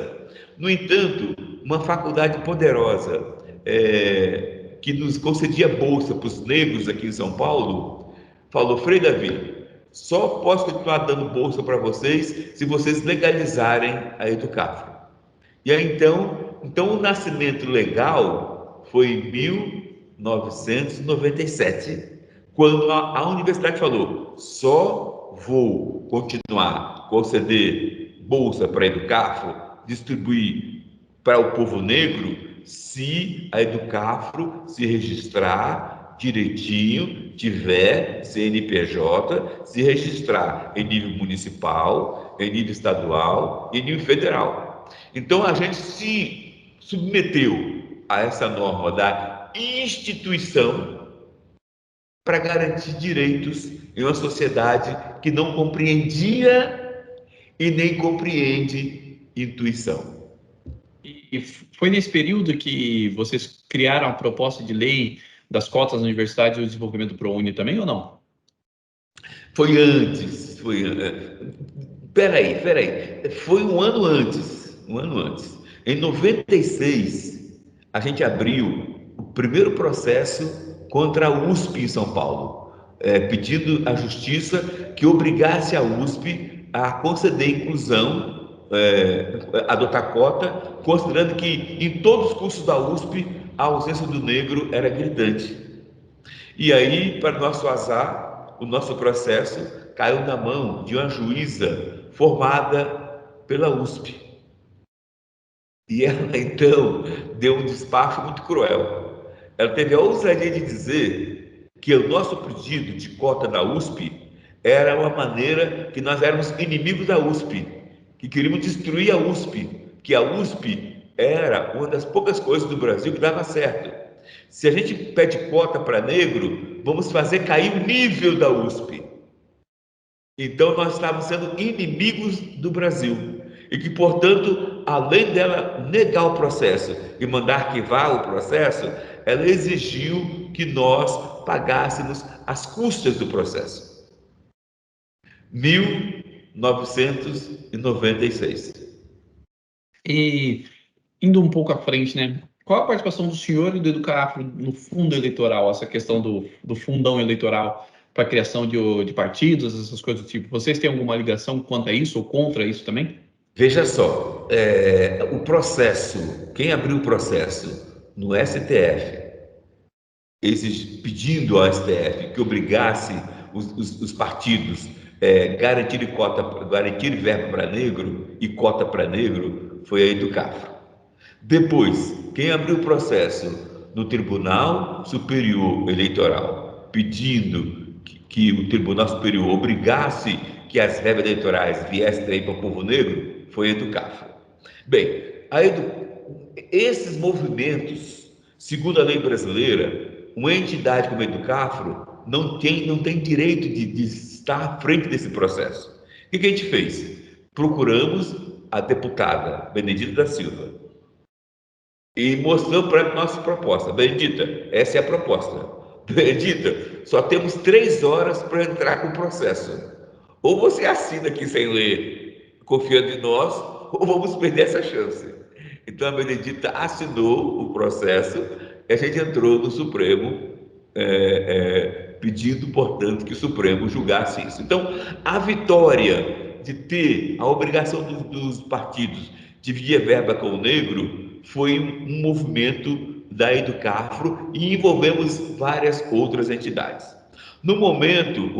No entanto, uma faculdade poderosa que nos concedia bolsa para os negros aqui em São Paulo, falou: Frei Davi, só posso continuar dando bolsa para vocês se vocês legalizarem a Educafro. E aí, então o nascimento legal foi em 1997, quando a universidade falou: só vou continuar a conceder bolsa para a Educafro, distribuir para o povo negro, se a Educafro se registrar direitinho, tiver CNPJ, se registrar em nível municipal, em nível estadual e em nível federal. Então a gente se submeteu a essa norma da instituição para garantir direitos em uma sociedade que não compreendia e nem compreende intuição. E foi nesse período que vocês criaram a proposta de lei das cotas na universidade e o desenvolvimento do ProUni também, ou não? Foi antes, peraí, foi um ano antes. Em 96, a gente abriu o primeiro processo contra a USP em São Paulo, pedindo à justiça que obrigasse a USP a conceder inclusão, adotar cota, considerando que em todos os cursos da USP a ausência do negro era gritante. E aí, para nosso azar, o nosso processo caiu na mão de uma juíza formada pela USP. E ela, então, deu um despacho muito cruel. Ela teve a ousadia de dizer que o nosso pedido de cota da USP era uma maneira que nós éramos inimigos da USP, que queríamos destruir a USP, que a USP era uma das poucas coisas do Brasil que dava certo. Se a gente pede cota para negro, vamos fazer cair o nível da USP. Então, nós estávamos sendo inimigos do Brasil. E que, portanto, além dela negar o processo e mandar arquivar o processo, ela exigiu que nós pagássemos as custas do processo. 1996. E indo um pouco à frente, né? Qual a participação do senhor e do Educafro no fundo eleitoral, essa questão do fundão eleitoral para a criação de partidos, essas coisas do tipo? Vocês têm alguma ligação quanto a isso ou contra isso também? Veja só, o processo, quem abriu o processo no STF, pedindo ao STF que obrigasse os partidos garantir verba para negro e cota para negro, foi a Educafro. Depois, quem abriu o processo no Tribunal Superior Eleitoral, pedindo que o Tribunal Superior obrigasse que as verbas eleitorais viessem daí para o povo negro, foi a Educafro. Bem, esses movimentos, segundo a lei brasileira, uma entidade como a Educafro não tem direito de estar à frente desse processo. O que a gente fez? Procuramos a deputada Benedita da Silva e mostramos para ela a nossa proposta. Benedita, essa é a proposta. Benedita, só temos 3 horas para entrar com o processo. Ou você assina aqui sem ler, confiando em nós, ou vamos perder essa chance. Então a Benedita assinou o processo e a gente entrou no Supremo, pedindo, portanto, que o Supremo julgasse isso. Então, a vitória de ter a obrigação dos partidos de dividir a verba com o negro foi um movimento da Educafro e envolvemos várias outras entidades. No momento,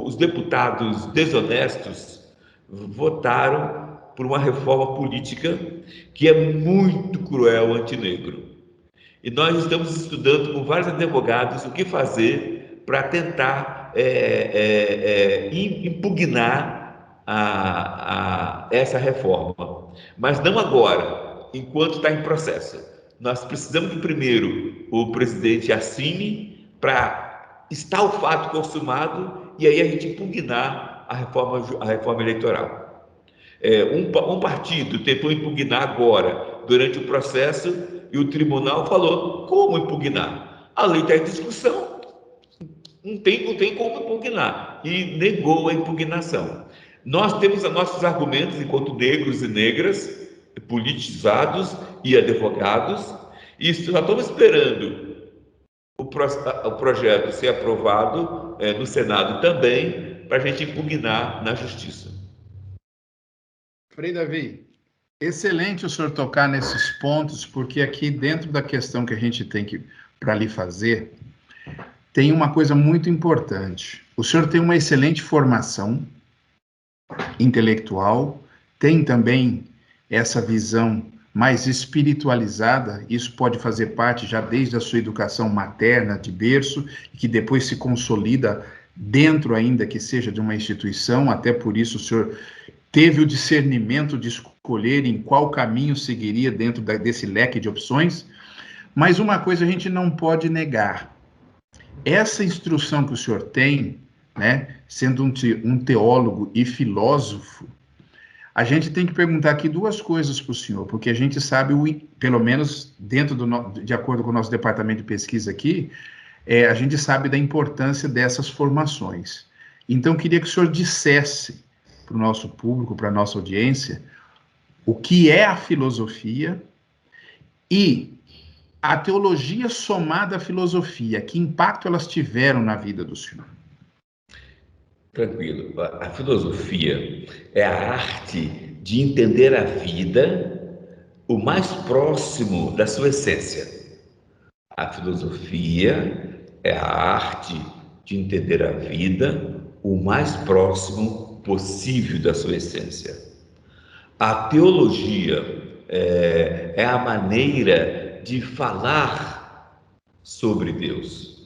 os deputados desonestos votaram por uma reforma política que é muito cruel antinegro. E nós estamos estudando com vários advogados o que fazer para tentar impugnar essa reforma. Mas não agora, enquanto está em processo. Nós precisamos que primeiro o presidente assine para estar o fato consumado e aí a gente impugnar a reforma eleitoral. Um partido tentou impugnar agora, durante o processo, e o tribunal falou: como impugnar? A lei está em discussão, não tem como impugnar, e negou a impugnação. Nós temos nossos argumentos enquanto negros e negras, politizados e advogados, e só estamos esperando o projeto ser aprovado no Senado também, para a gente impugnar na Justiça. Frei Davi, excelente o senhor tocar nesses pontos, porque aqui dentro da questão que a gente tem para lhe fazer, tem uma coisa muito importante. O senhor tem uma excelente formação intelectual, tem também essa visão mais espiritualizada, isso pode fazer parte já desde a sua educação materna, de berço, e que depois se consolida dentro ainda que seja de uma instituição, até por isso o senhor teve o discernimento de escolher em qual caminho seguiria dentro desse leque de opções. Mas uma coisa a gente não pode negar: essa instrução que o senhor tem, né, sendo um teólogo e filósofo, a gente tem que perguntar aqui duas coisas para o senhor, porque a gente sabe, pelo menos dentro de acordo com o nosso departamento de pesquisa aqui, a gente sabe da importância dessas formações. Então, queria que o senhor dissesse para o nosso público, para a nossa audiência, o que é a filosofia e a teologia somada à filosofia, que impacto elas tiveram na vida do senhor? Tranquilo. A filosofia é a arte de entender a vida o mais próximo da sua essência. A filosofia é a arte de entender a vida o mais próximo possível da sua essência. A teologia é a maneira de falar sobre Deus.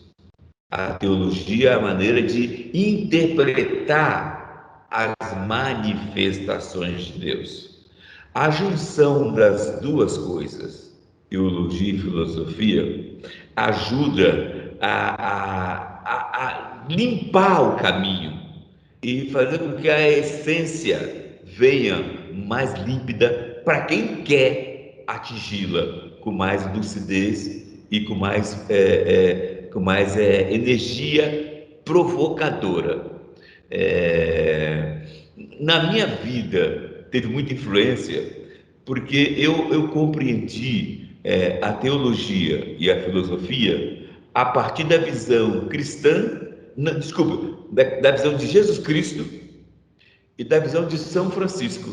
A teologia é a maneira de interpretar as manifestações de Deus. A junção das duas coisas, teologia e filosofia, ajuda a limpar o caminho e fazer com que a essência venha mais límpida para quem quer atingi-la com mais lucidez e com mais energia provocadora. Na minha vida teve muita influência, porque eu compreendi a teologia e a filosofia a partir da visão cristã, da visão de Jesus Cristo e da visão de São Francisco.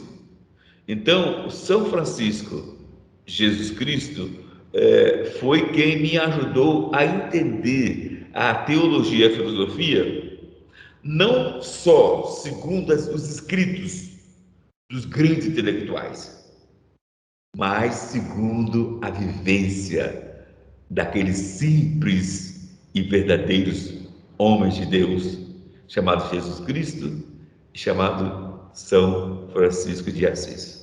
Então, São Francisco, Jesus Cristo, foi quem me ajudou a entender a teologia e a filosofia, não só segundo os escritos dos grandes intelectuais, mas segundo a vivência daqueles simples e verdadeiros homens de Deus, chamado Jesus Cristo e chamado São Francisco de Assis.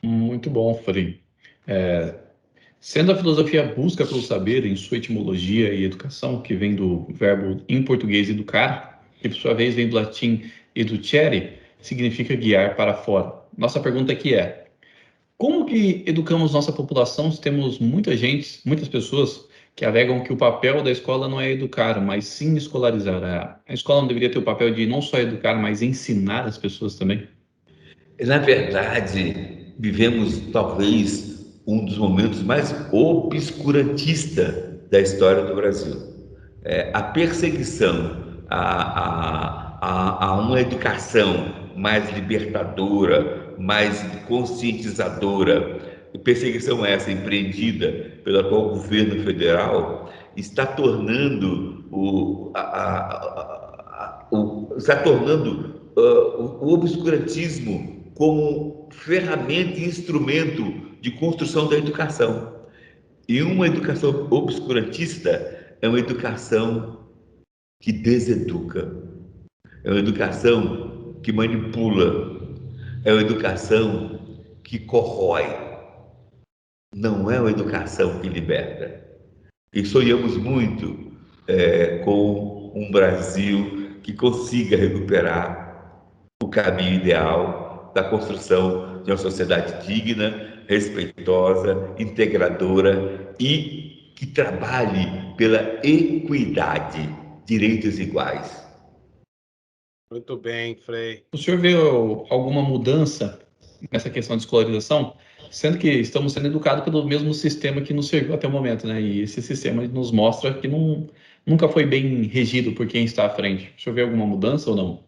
Muito bom, Frei. Sendo a filosofia a busca pelo saber em sua etimologia e educação, que vem do verbo em português educar, que por sua vez vem do latim educere, significa guiar para fora. Nossa pergunta aqui é: como que educamos nossa população se temos muitas pessoas que alegam que o papel da escola não é educar, mas sim escolarizar? A escola não deveria ter o papel de não só educar, mas ensinar as pessoas também? Na verdade, vivemos talvez um dos momentos mais obscurantistas da história do Brasil. A perseguição a uma educação mais libertadora, mais conscientizadora, perseguição essa empreendida pelo atual governo federal, está tornando o obscurantismo como ferramenta e instrumento de construção da educação. E uma educação obscurantista é uma educação que deseduca, é uma educação que manipula, é uma educação que corrói, não é uma educação que liberta. E sonhamos muito com um Brasil que consiga recuperar o caminho ideal da construção de uma sociedade digna, respeitosa, integradora e que trabalhe pela equidade, direitos iguais. Muito bem, Frei. O senhor vê alguma mudança nessa questão de escolarização? Sendo que estamos sendo educados pelo mesmo sistema que nos serviu até o momento, né? E esse sistema nos mostra que nunca foi bem regido por quem está à frente. O senhor vê alguma mudança ou não?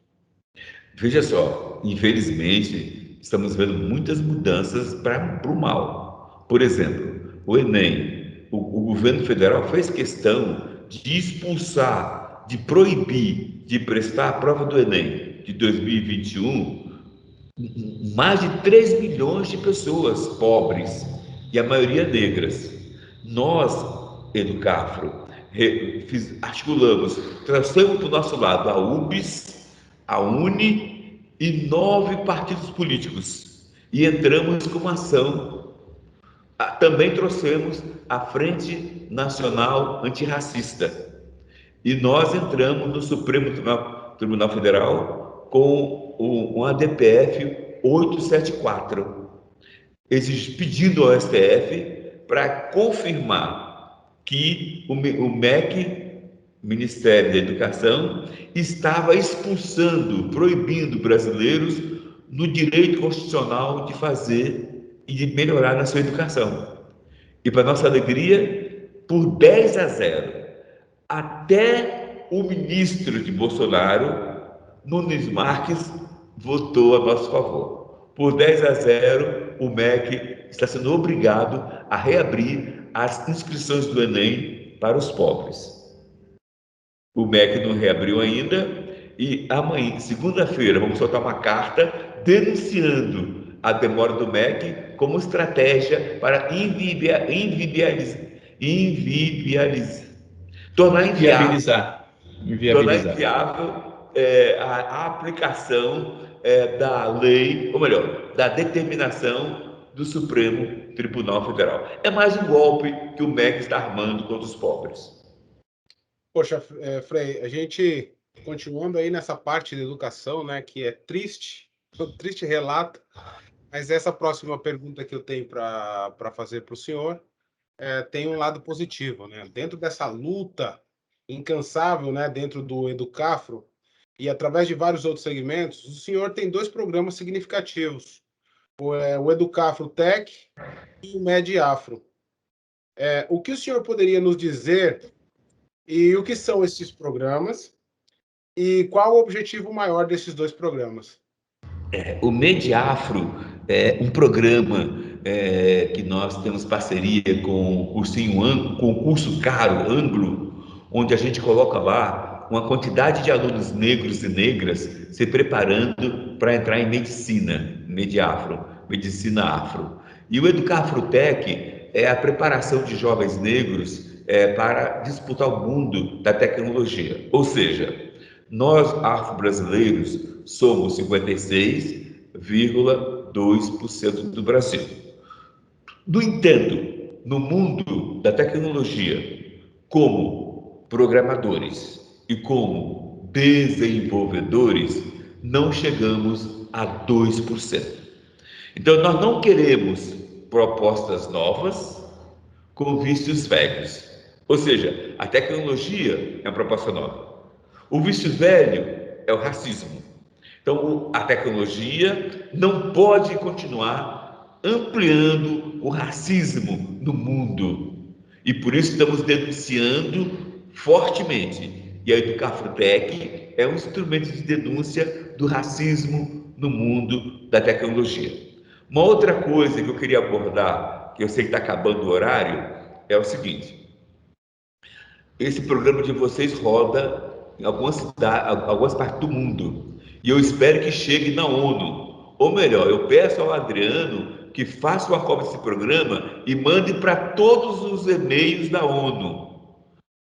Veja só, infelizmente, estamos vendo muitas mudanças para o mal. Por exemplo, o Enem, o governo federal fez questão de expulsar, de proibir de prestar a prova do Enem de 2021 mais de 3 milhões de pessoas pobres, e a maioria negras. Nós, Educafro, articulamos, trouxemos para o nosso lado a UBS, a UNE e 9 partidos políticos. E entramos com uma ação. Também trouxemos a Frente Nacional Antirracista. E nós entramos no Supremo Tribunal Federal com um ADPF 874, pedindo ao STF para confirmar que o MEC, Ministério da Educação, estava expulsando, proibindo brasileiros no direito constitucional de fazer e de melhorar na sua educação. E, para nossa alegria, por 10-0, até o ministro de Bolsonaro, Nunes Marques, votou a nosso favor. Por 10-0, o MEC está sendo obrigado a reabrir as inscrições do Enem para os pobres. O MEC não reabriu ainda e amanhã, segunda-feira, vamos soltar uma carta denunciando a demora do MEC como estratégia para tornar inviável a aplicação da lei, ou melhor, da determinação do Supremo Tribunal Federal. É mais um golpe que o MEC está armando contra os pobres. Poxa, Frei, a gente continuando aí nessa parte de educação, né, que é triste, um triste relato, mas essa próxima pergunta que eu tenho para fazer para o senhor tem um lado positivo, né? Dentro dessa luta incansável, né, dentro do Educafro e através de vários outros segmentos, o senhor tem 2 programas significativos, o Educafro Tech e o Mediafro. O que o senhor poderia nos dizer e o que são esses programas e qual o objetivo maior desses 2 programas? O Mediafro é um programa que nós temos parceria com o curso caro Anglo, onde a gente coloca lá uma quantidade de alunos negros e negras se preparando para entrar em medicina, Mediafro, medicina afro. E o Educafrotec é a preparação de jovens negros para disputar o mundo da tecnologia. Ou seja, nós, afro-brasileiros, somos 56,2% do Brasil. No entanto, no mundo da tecnologia, como programadores e como desenvolvedores, não chegamos a 2%. Então, nós não queremos propostas novas com vícios velhos. Ou seja, a tecnologia é uma proposta nova. O vício velho é o racismo. Então, a tecnologia não pode continuar ampliando o racismo no mundo. E por isso estamos denunciando fortemente. E a Educafrotec é um instrumento de denúncia do racismo no mundo da tecnologia. Uma outra coisa que eu queria abordar, que eu sei que está acabando o horário, é o seguinte. Esse programa de vocês roda em algumas partes do mundo. E eu espero que chegue na ONU, Ou melhor, eu peço ao Adriano que faça uma cópia desse programa e mande para todos os e-mails da ONU.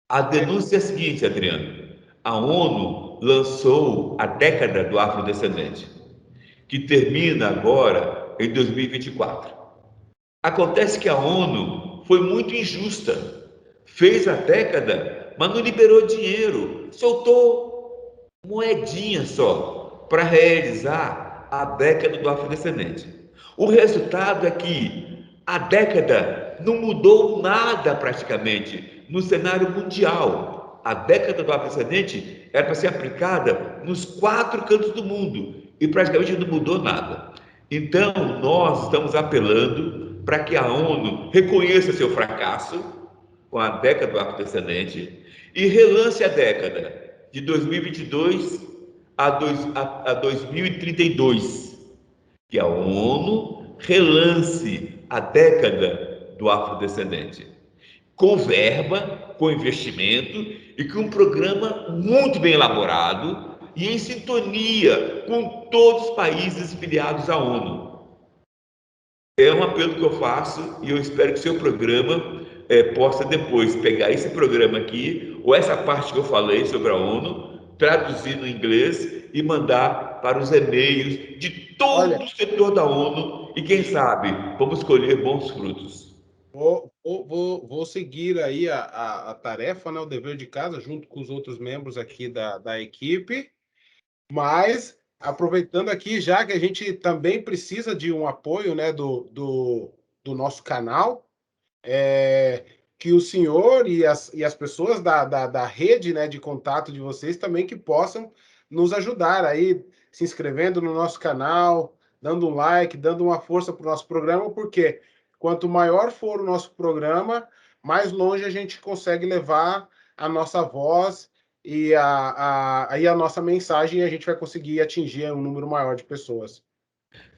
A denúncia é a seguinte, Adriano. A ONU lançou a década do afrodescendente, que termina agora em 2024. Acontece que a ONU foi muito injusta. Fez a década, mas não liberou dinheiro. Soltou moedinha só para realizar a década do afrodescendente. O resultado é que a década não mudou nada praticamente no cenário mundial. A década do afrodescendente era para ser aplicada nos 4 cantos do mundo e praticamente não mudou nada. Então, nós estamos apelando para que a ONU reconheça seu fracasso com a década do afrodescendente e relance a década de 2022 a 2032, que a ONU relance a década do afrodescendente, com verba, com investimento e com um programa muito bem elaborado e em sintonia com todos os países filiados à ONU. É um apelo que eu faço e eu espero que o seu programa possa depois pegar esse programa aqui, ou essa parte que eu falei sobre a ONU, traduzir no inglês e mandar para os e-mails de todo o setor da ONU e quem sabe vamos colher bons frutos. Vou seguir aí a tarefa, né, o dever de casa, junto com os outros membros aqui da equipe, mas aproveitando aqui, já que a gente também precisa de um apoio, né, do nosso canal, que o senhor e as pessoas da rede, né, de contato de vocês também que possam nos ajudar aí, se inscrevendo no nosso canal, dando um like, dando uma força para o nosso programa, porque quanto maior for o nosso programa, mais longe a gente consegue levar a nossa voz e a nossa mensagem, e a gente vai conseguir atingir um número maior de pessoas.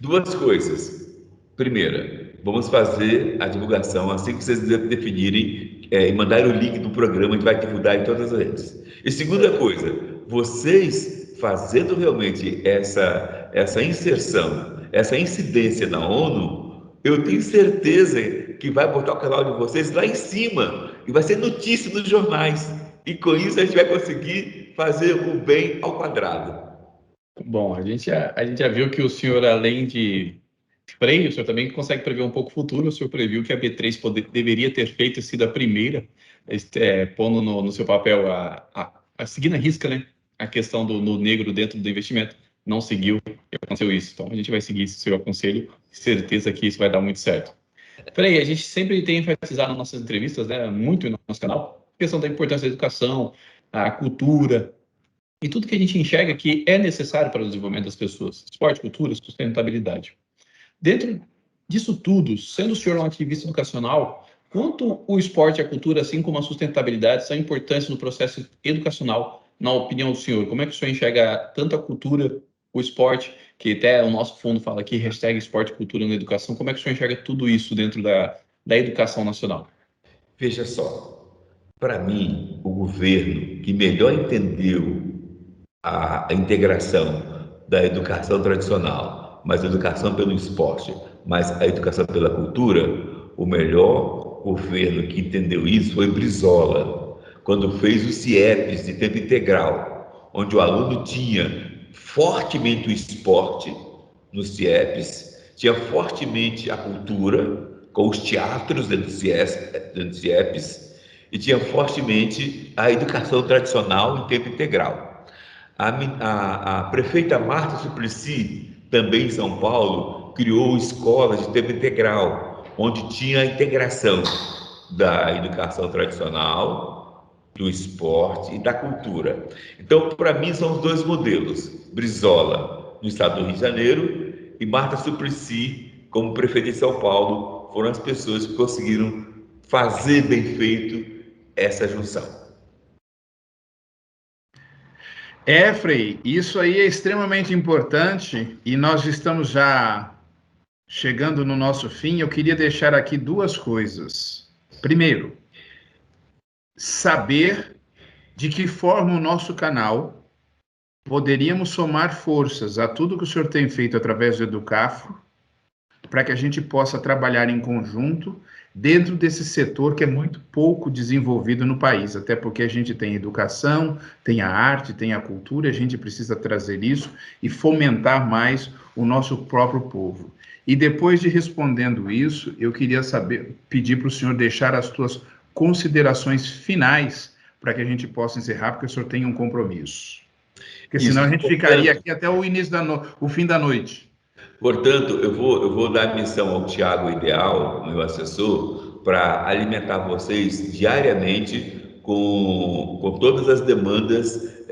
Duas coisas. Primeira, vamos fazer a divulgação assim que vocês definirem e mandarem o link do programa que vai divulgar em todas as redes. E segunda coisa, vocês fazendo realmente essa inserção, essa incidência na ONU, eu tenho certeza que vai botar o canal de vocês lá em cima e vai ser notícia nos jornais. E com isso a gente vai conseguir fazer o bem ao quadrado. Bom, a gente já viu que o senhor, além de freio, o senhor também consegue prever um pouco o futuro. O senhor previu que a B3 deveria ter feito e sido a primeira, pondo no seu papel a seguir na risca, né? A questão no negro dentro do investimento. Não seguiu e aconteceu isso. Então, a gente vai seguir esse seu aconselho. Certeza que isso vai dar muito certo. Frei, a gente sempre tem enfatizado nas nossas entrevistas, né, muito no nosso canal, a questão da importância da educação, a cultura, e tudo que a gente enxerga que é necessário para o desenvolvimento das pessoas. Esporte, cultura, sustentabilidade. Dentro disso tudo, sendo o senhor um ativista educacional, quanto o esporte e a cultura, assim como a sustentabilidade, são importantes no processo educacional, na opinião do senhor? Como é que o senhor enxerga tanto a cultura, o esporte, que até o nosso fundo fala aqui, hashtag esporte e cultura na educação, como é que o senhor enxerga tudo isso dentro da educação nacional? Veja só, para mim, o governo que melhor entendeu a integração da educação tradicional, mas a educação pelo esporte, mas a educação pela cultura, o melhor governo que entendeu isso foi Brizola, quando fez os CIEPs de tempo integral, onde o aluno tinha fortemente o esporte nos CIEPs, tinha fortemente a cultura, com os teatros dentro dos CIEPs, e tinha fortemente a educação tradicional em tempo integral. A prefeita Marta Suplicy, também em São Paulo, criou escolas de tempo integral, onde tinha a integração da educação tradicional, do esporte e da cultura. Então, para mim, são os dois modelos. Brizola, no estado do Rio de Janeiro, e Marta Suplicy, como prefeita de São Paulo, foram as pessoas que conseguiram fazer bem feito essa junção. Frei, isso aí é extremamente importante e nós estamos já chegando no nosso fim. Eu queria deixar aqui duas coisas. Primeiro, saber de que forma o nosso canal poderíamos somar forças a tudo que o senhor tem feito através do Educafro, para que a gente possa trabalhar em conjunto dentro desse setor que é muito pouco desenvolvido no país, até porque a gente tem educação, tem a arte, tem a cultura, a gente precisa trazer isso e fomentar mais o nosso próprio povo. E depois de respondendo isso, eu queria pedir para o senhor deixar as suas considerações finais para que a gente possa encerrar, porque o senhor tem um compromisso. Porque senão a gente ficaria aqui até o início o fim da noite. Portanto, eu vou dar a missão ao Tiago Ideal, meu assessor, para alimentar vocês diariamente com todas as demandas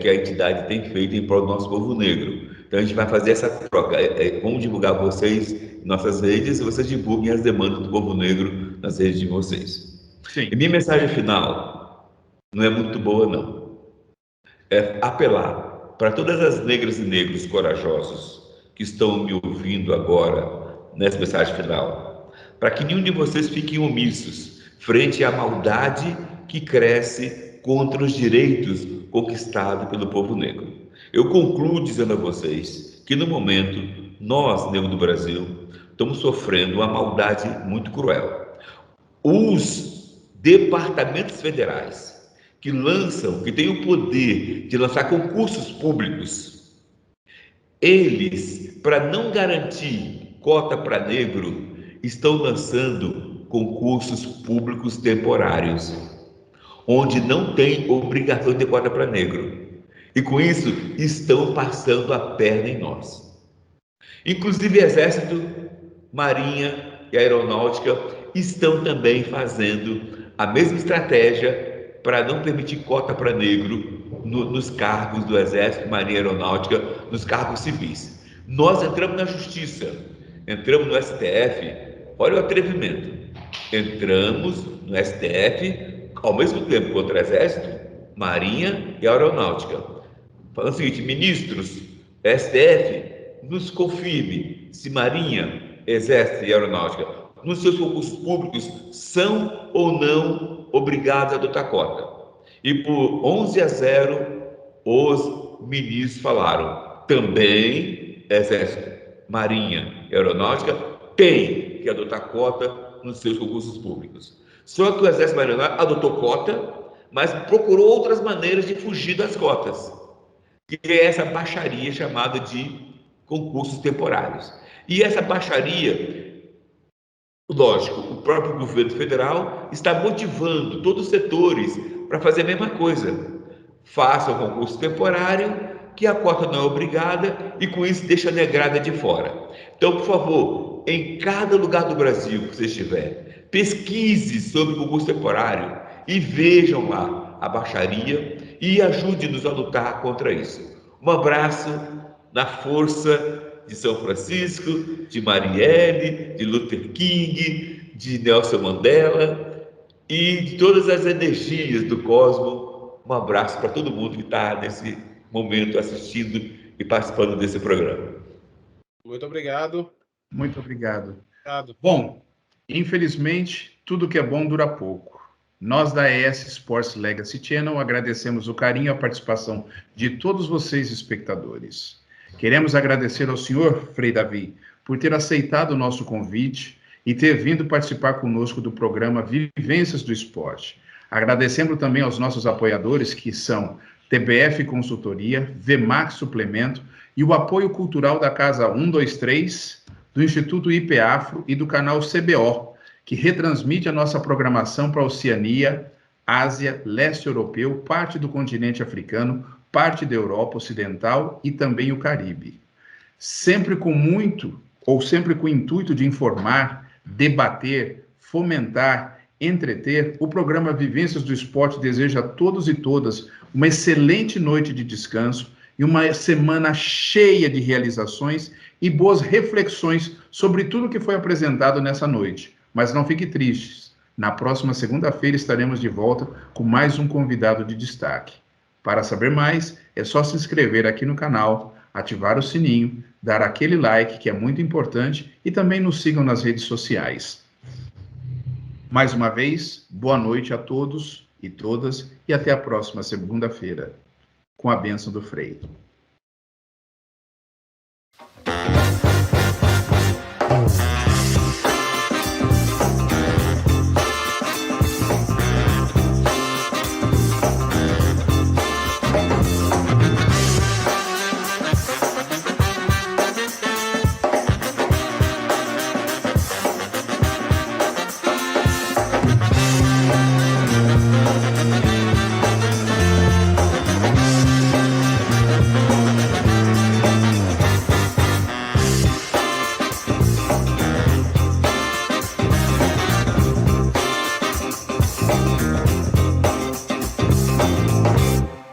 que a entidade tem feito em prol do nosso povo negro. Então, a gente vai fazer essa troca. Vamos divulgar vocês em nossas redes e vocês divulguem as demandas do povo negro nas redes de vocês. Sim. E minha mensagem final não é muito boa, não. É apelar para todas as negras e negros corajosos que estão me ouvindo agora nessa mensagem final, para que nenhum de vocês fiquem omissos frente à maldade que cresce contra os direitos conquistados pelo povo negro. Eu concluo dizendo a vocês que no momento nós, negros do Brasil, estamos sofrendo uma maldade muito cruel. Os departamentos federais que têm o poder de lançar concursos públicos, eles, para não garantir cota para negro, estão lançando concursos públicos temporários, onde não tem obrigação de cota para negro. E com isso, estão passando a perna em nós. Inclusive, Exército, Marinha e Aeronáutica estão também fazendo a mesma estratégia para não permitir cota para negro nos cargos do Exército, Marinha e Aeronáutica, nos cargos civis. Nós entramos na Justiça, entramos no STF, olha o atrevimento, entramos no STF ao mesmo tempo contra o Exército, Marinha e Aeronáutica. Falando o seguinte: ministros, STF, nos confirme se Marinha, Exército e Aeronáutica, nos seus concursos públicos, são ou não obrigados a adotar cota. E por 11-0, os ministros falaram: também Exército, Marinha e Aeronáutica tem que adotar cota nos seus concursos públicos. Só que o Exército Marinha adotou cota, mas procurou outras maneiras de fugir das cotas, que é essa baixaria chamada de concursos temporários. E essa baixaria, lógico, o próprio governo federal está motivando todos os setores para fazer a mesma coisa. Faça o concurso temporário, que a cota não é obrigada, e com isso deixa a negrada de fora. Então, por favor, em cada lugar do Brasil que você estiver, pesquise sobre o concurso temporário e vejam lá a baixaria e ajude-nos a lutar contra isso. Um abraço na força de São Francisco, de Marielle, de Luther King, de Nelson Mandela e de todas as energias do cosmos. Um abraço para todo mundo que está nesse momento assistindo e participando desse programa. Muito obrigado. Muito obrigado. Obrigado. Bom, infelizmente, tudo que é bom dura pouco. Nós da ES Sports Legacy Channel agradecemos o carinho e a participação de todos vocês, espectadores. Queremos agradecer ao senhor Frei Davi por ter aceitado o nosso convite e ter vindo participar conosco do programa Vivências do Esporte. Agradecemos também aos nossos apoiadores, que são TBF Consultoria, VMAX Suplemento e o apoio cultural da Casa 123, do Instituto IPAfro e do canal CBO, que retransmite a nossa programação para a Oceania, Ásia, Leste Europeu, parte do continente africano, parte da Europa Ocidental e também o Caribe. Sempre com o intuito de informar, debater, fomentar, entreter, o programa Vivências do Esporte deseja a todos e todas uma excelente noite de descanso e uma semana cheia de realizações e boas reflexões sobre tudo que foi apresentado nessa noite. Mas não fique tristes. Na próxima segunda-feira estaremos de volta com mais um convidado de destaque. Para saber mais, é só se inscrever aqui no canal, ativar o sininho, dar aquele like que é muito importante e também nos sigam nas redes sociais. Mais uma vez, boa noite a todos e todas e até a próxima segunda-feira. com a bênção do Frei.